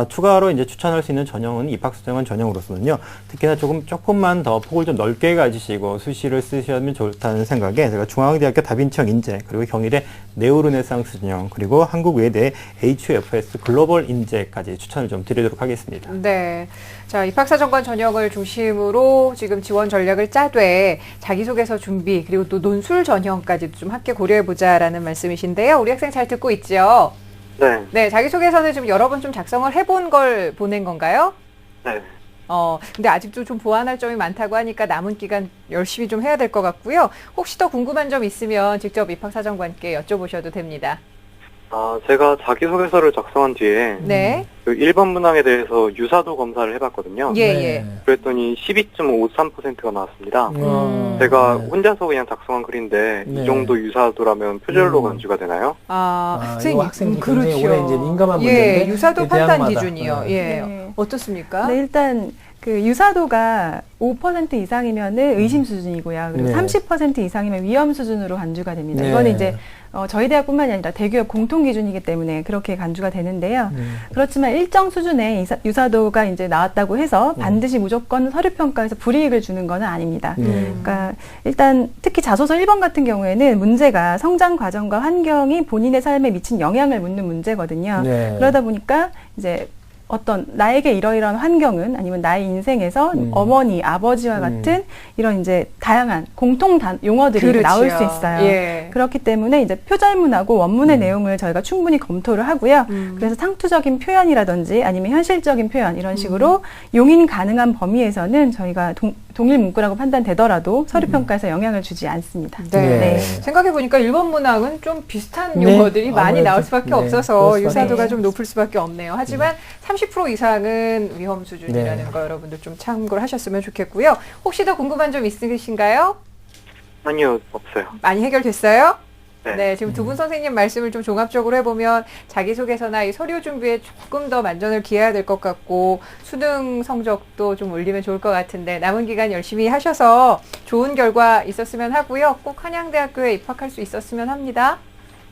추가로 이제 추천할 수 있는 전형은 입학사정관 전형으로서는요. 특히나 조금만 더 폭을 좀 넓게 가지시고 수시를 쓰시면 좋다는 생각에 제가 중앙대학교 다빈치형 인재, 그리고 경희대 네오르네상스 전형, 그리고 한국외대 HUFS 글로벌 인재까지 추천을 좀 드리도록 하겠습니다. 네. 자, 입학사정관 전형을 중심으로 지금 지원 전략을 짜되 자기소개서 준비 그리고 또 논술 전형까지도 좀 함께 고려해보자라는 말씀이신데요. 우리 학생 잘 듣고 있죠? 네. 네, 자기소개서는 좀 여러 번 좀 작성을 해본 걸 보낸 건가요? 네. 근데 아직도 좀 보완할 점이 많다고 하니까 남은 기간 열심히 좀 해야 될 것 같고요. 혹시 더 궁금한 점 있으면 직접 입학사정관께 여쭤보셔도 됩니다. 제가 자기소개서를 작성한 뒤에 네. 그 1번 문항에 대해서 유사도 검사를 해봤거든요. 예, 네. 예. 그랬더니 12.53%가 나왔습니다. 제가 혼자서 그냥 작성한 글인데 네. 이 정도 유사도라면 표절로 간주가 되나요? 이거 학생들이 그렇죠. 굉장히 오래 이제 민감한 예, 문제인데 유사도 이 판단 대학마다. 기준이요. 네. 예. 네. 어떻습니까? 네, 일단 그 유사도가 5% 이상이면은 의심 수준이고요. 그리고 네. 30% 이상이면 위험 수준으로 간주가 됩니다. 네. 이거는 이제 저희 대학뿐만이 아니라 대기업 공통 기준이기 때문에 그렇게 간주가 되는데요. 그렇지만 일정 수준의 유사도가 이제 나왔다고 해서 반드시 무조건 서류 평가에서 불이익을 주는 건 아닙니다. 그러니까 일단 특히 자소서 1번 같은 경우에는 문제가 성장 과정과 환경이 본인의 삶에 미친 영향을 묻는 문제거든요. 네. 그러다 보니까 이제 어떤 나에게 이러이러한 환경은 아니면 나의 인생에서 어머니, 아버지와 같은 이런 이제 다양한 공통 용어들이 그렇죠. 나올 수 있어요. 예. 그렇기 때문에 이제 표절문하고 원문의 내용을 저희가 충분히 검토를 하고요. 그래서 상투적인 표현이라든지 아니면 현실적인 표현 이런 식으로 용인 가능한 범위에서는 저희가 동일 문구라고 판단되더라도 서류 평가에서 영향을 주지 않습니다. 네. 네. 생각해보니까 1번 문항은 좀 비슷한 네. 용어들이 많이 아무래도, 나올 수밖에 네. 없어서 그럴 수밖에 유사도가 없네요. 좀 높을 수밖에 없네요. 하지만 30% 이상은 위험 수준이라는 네. 거 여러분들 좀 참고를 하셨으면 좋겠고요. 혹시 더 궁금한 점 있으신가요? 아니요, 없어요. 많이 해결됐어요? 네. 네, 지금 두 분 선생님 말씀을 좀 종합적으로 해보면 자기소개서나 이 서류 준비에 조금 더 만전을 기해야 될 것 같고 수능 성적도 좀 올리면 좋을 것 같은데 남은 기간 열심히 하셔서 좋은 결과 있었으면 하고요. 꼭 한양대학교에 입학할 수 있었으면 합니다.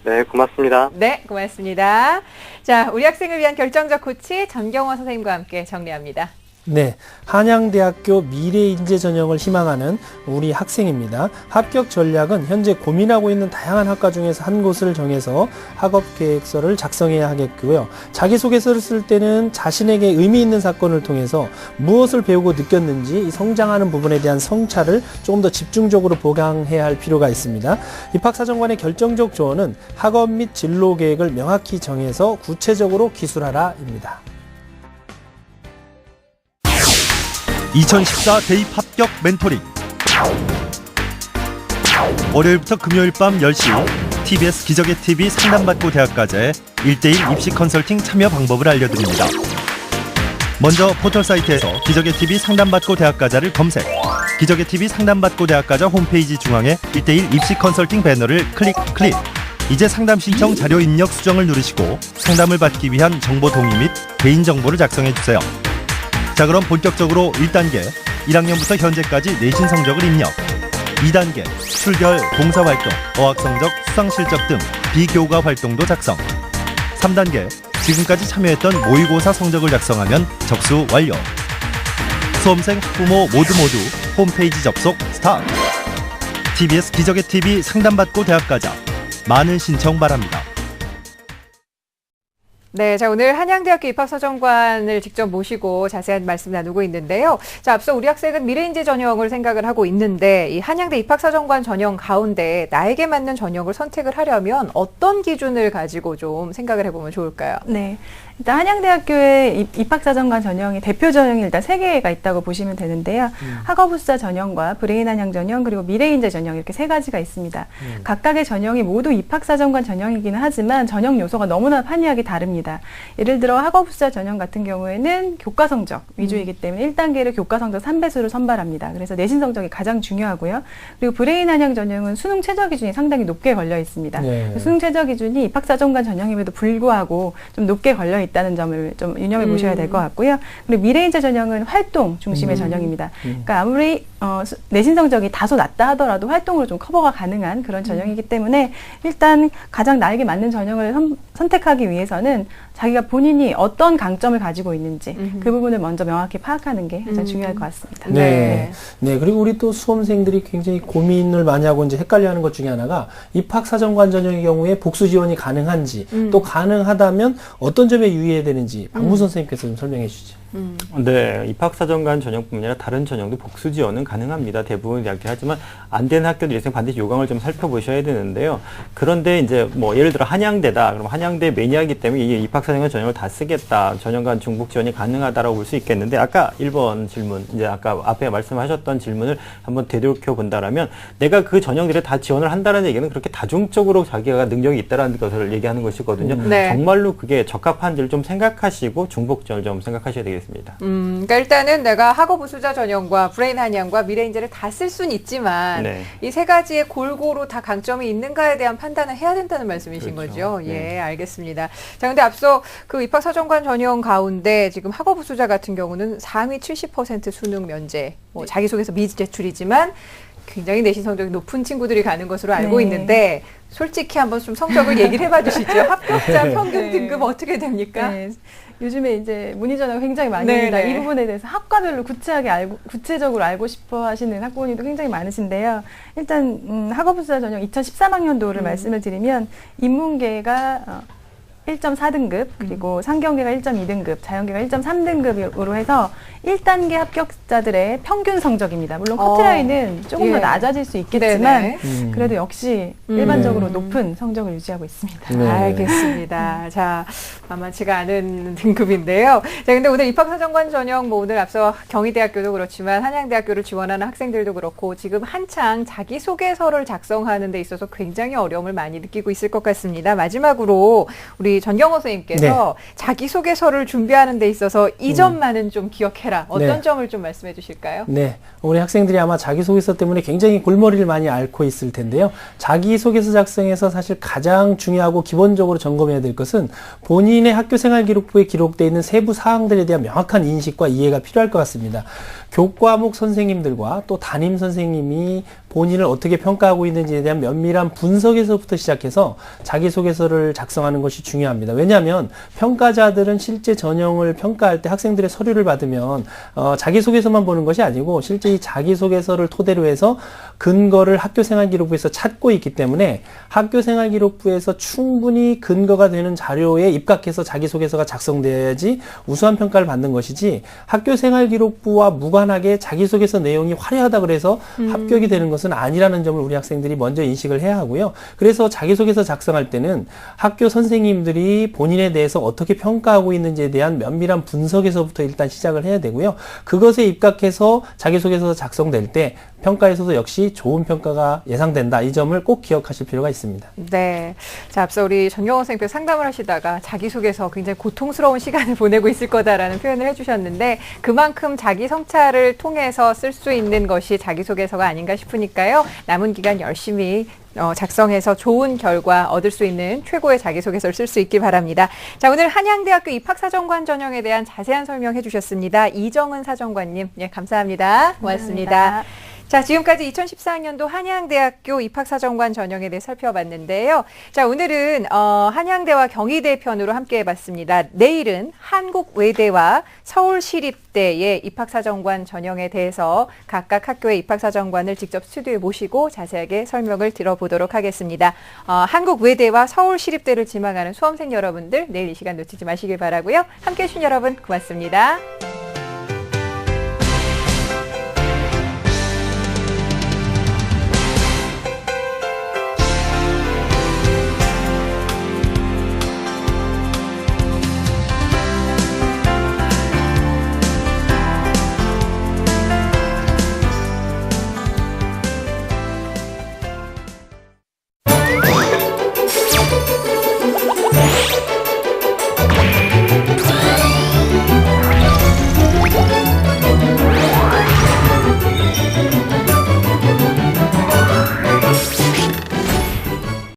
네, 고맙습니다. 네, 고맙습니다. 자, 우리 학생을 위한 결정적 코치 전경화 선생님과 함께 정리합니다. 네, 한양대학교 미래인재 전형을 희망하는 우리 학생입니다. 합격 전략은 현재 고민하고 있는 다양한 학과 중에서 한 곳을 정해서 학업 계획서를 작성해야 하겠고요. 자기소개서를 쓸 때는 자신에게 의미 있는 사건을 통해서 무엇을 배우고 느꼈는지 이 성장하는 부분에 대한 성찰을 조금 더 집중적으로 보강해야 할 필요가 있습니다. 입학사정관의 결정적 조언은 학업 및 진로 계획을 명확히 정해서 구체적으로 기술하라입니다. 2014 대입 합격 멘토링 월요일부터 금요일 밤 10시 TBS 기적의 TV 상담받고 대학까지 1:1 입시 컨설팅 참여 방법을 알려드립니다. 먼저 포털 사이트에서 기적의 TV 상담받고 대학가자를 검색, 기적의 TV 상담받고 대학가자 홈페이지 중앙에 1:1 입시 컨설팅 배너를 클릭. 이제 상담 신청 자료 입력 수정을 누르시고 상담을 받기 위한 정보 동의 및 개인정보를 작성해 주세요. 자, 그럼 본격적으로 1단계 1학년부터 현재까지 내신 성적을 입력. 2단계 출결, 봉사활동, 어학성적, 수상실적 등 비교과 활동도 작성. 3단계 지금까지 참여했던 모의고사 성적을 작성하면 접수 완료. 수험생, 학부모 모두 홈페이지 접속 스타트. TBS 기적의 TV 상담받고 대학가자. 많은 신청 바랍니다. 네, 자, 오늘 한양대학교 입학사정관을 직접 모시고 자세한 말씀 나누고 있는데요. 자, 앞서 우리 학생은 미래인재 전형을 생각을 하고 있는데 이 한양대 입학사정관 전형 가운데 나에게 맞는 전형을 선택을 하려면 어떤 기준을 가지고 좀 생각을 해보면 좋을까요? 네. 일단 한양대학교의 입학사정관 전형이 대표 전형이 일단 3개가 있다고 보시면 되는데요. 학업우수자 전형과 브레인 한양 전형 그리고 미래인재 전형 이렇게 3가지가 있습니다. 각각의 전형이 모두 입학사정관 전형이기는 하지만 전형 요소가 너무나 판이하게 다릅니다. 예를 들어 학업우수자 전형 같은 경우에는 교과 성적 위주이기 때문에 1단계를 교과 성적 3배수로 선발합니다. 그래서 내신 성적이 가장 중요하고요. 그리고 브레인 한양 전형은 수능 최저 기준이 상당히 높게 걸려 있습니다. 네. 수능 최저 기준이 입학사정관 전형임에도 불구하고 좀 높게 걸려 있다는 점을 좀 유념해 보셔야 될 것 같고요. 그리고 미래인재 전형은 활동 중심의 전형입니다. 그러니까 아무리 내신 성적이 다소 낮다 하더라도 활동으로 좀 커버가 가능한 그런 전형이기 때문에 일단 가장 나에게 맞는 전형을 선택하기 위해서는 자기가 본인이 어떤 강점을 가지고 있는지 그 부분을 먼저 명확히 파악하는 게 가장 중요할 것 같습니다. 네. 그리고 우리 또 수험생들이 굉장히 고민을 많이 하고 이제 헷갈려하는 것 중에 하나가 입학사정관 전형의 경우에 복수 지원이 가능한지 또 가능하다면 어떤 점에 유의해야 되는지 박무 선생님께서 좀 설명해 주시죠. 네, 입학사정관 전형뿐만 아니라 다른 전형도 복수 지원은 가능합니다. 대부분 대학들 하지만 안 되는 학교들이 있으면 반드시 요강을 좀 살펴보셔야 되는데요. 그런데 이제 뭐 예를 들어 한양대다. 그럼 한양대 매니아이기 때문에 이 입학사정관 전형을 다 쓰겠다. 전형간 중복 지원이 가능하다라고 볼 수 있겠는데 아까 1번 질문, 이제 아까 앞에 말씀하셨던 질문을 한번 되돌켜 본다라면 내가 그 전형들에 다 지원을 한다는 얘기는 그렇게 다중적으로 자기가 능력이 있다라는 것을 얘기하는 것이거든요. 네. 정말로 그게 적합한지를 좀 생각하시고 중복 지원을 좀 생각하셔야 되겠습니다. 그러니까 일단은 내가 학업우수자 전형과 브레인 한양과 미래인재를 다 쓸 수는 있지만 네. 이 3가지의 골고루 다 강점이 있는가에 대한 판단을 해야 된다는 말씀이신 그렇죠. 거죠. 네. 예, 알겠습니다. 자, 근데 앞서 그 입학사정관 전형 가운데 지금 학업우수자 같은 경우는 상위 70% 수능 면제, 뭐 자기소개서 미제출이지만 굉장히 내신 성적이 높은 친구들이 가는 것으로 알고 네. 있는데 솔직히 한번 좀 성적을 얘기를 해봐 주시죠. 합격자 평균 등급 어떻게 됩니까? 네. 요즘에 이제 문의 전화가 굉장히 많이 네네. 옵니다. 이 부분에 대해서 학과별로 구체적으로 알고 싶어 하시는 학부모님도 굉장히 많으신데요. 일단 학업우수자 전형 2013학년도를 말씀을 드리면 인문계가 1.4등급, 그리고 상경계가 1.2등급, 자연계가 1.3등급으로 해서 1단계 합격자들의 평균 성적입니다. 물론 커트라인은 조금 더 낮아질 수 있겠지만 그래도 역시 일반적으로 높은 성적을 유지하고 있습니다. 네. 알겠습니다. 자, 만만치가 않은 등급인데요. 자, 근데 오늘 입학사정관 전형, 뭐 오늘 앞서 경희대학교도 그렇지만 한양대학교를 지원하는 학생들도 그렇고 지금 한창 자기소개서를 작성하는 데 있어서 굉장히 어려움을 많이 느끼고 있을 것 같습니다. 마지막으로 우리 전경호 선생님께서 자기소개서를 준비하는 데 있어서 이 점만은 좀 기억해라. 어떤 점을 좀 말씀해 주실까요? 네. 우리 학생들이 아마 자기소개서 때문에 굉장히 골머리를 많이 앓고 있을 텐데요. 자기소개서 작성에서 사실 가장 중요하고 기본적으로 점검해야 될 것은 본인의 학교생활기록부에 기록되어 있는 세부 사항들에 대한 명확한 인식과 이해가 필요할 것 같습니다. 교과목 선생님들과 또 담임 선생님이 본인을 어떻게 평가하고 있는지에 대한 면밀한 분석에서부터 시작해서 자기소개서를 작성하는 것이 중요합니다. 왜냐하면 평가자들은 실제 전형을 평가할 때 학생들의 서류를 받으면 자기소개서만 보는 것이 아니고 실제 이 자기소개서를 토대로 해서 근거를 학교생활기록부에서 찾고 있기 때문에 학교생활기록부에서 충분히 근거가 되는 자료에 입각해서 자기소개서가 작성돼야지 우수한 평가를 받는 것이지 학교생활기록부와 무관하게 자기소개서 내용이 화려하다 그래서 합격이 되는 것은 것은 아니라는 점을 우리 학생들이 먼저 인식을 해야 하고요. 그래서 자기소개서 작성할 때는 학교 선생님들이 본인에 대해서 어떻게 평가하고 있는지에 대한 면밀한 분석에서부터 일단 시작을 해야 되고요. 그것에 입각해서 자기소개서 작성될 때 평가에서도 역시 좋은 평가가 예상된다. 이 점을 꼭 기억하실 필요가 있습니다. 네. 자, 앞서 우리 전경원 선생님께서 상담을 하시다가 자기소개서 굉장히 고통스러운 시간을 보내고 있을 거다라는 표현을 해주셨는데 그만큼 자기 성찰을 통해서 쓸 수 있는 것이 자기소개서가 아닌가 싶으니까요. 남은 기간 열심히 작성해서 좋은 결과 얻을 수 있는 최고의 자기소개서를 쓸 수 있길 바랍니다. 자, 오늘 한양대학교 입학사정관 전형에 대한 자세한 설명해 주셨습니다. 이정은 사정관님, 예, 감사합니다. 고맙습니다. 감사합니다. 자, 지금까지 2014학년도 한양대학교 입학사정관 전형에 대해 살펴봤는데요. 자, 오늘은 한양대와 경희대 편으로 함께 해봤습니다. 내일은 한국외대와 서울시립대의 입학사정관 전형에 대해서 각각 학교의 입학사정관을 직접 스튜디오에 모시고 자세하게 설명을 들어보도록 하겠습니다. 한국외대와 서울시립대를 지망하는 수험생 여러분들 내일 이 시간 놓치지 마시길 바라고요. 함께해 주신 여러분 고맙습니다.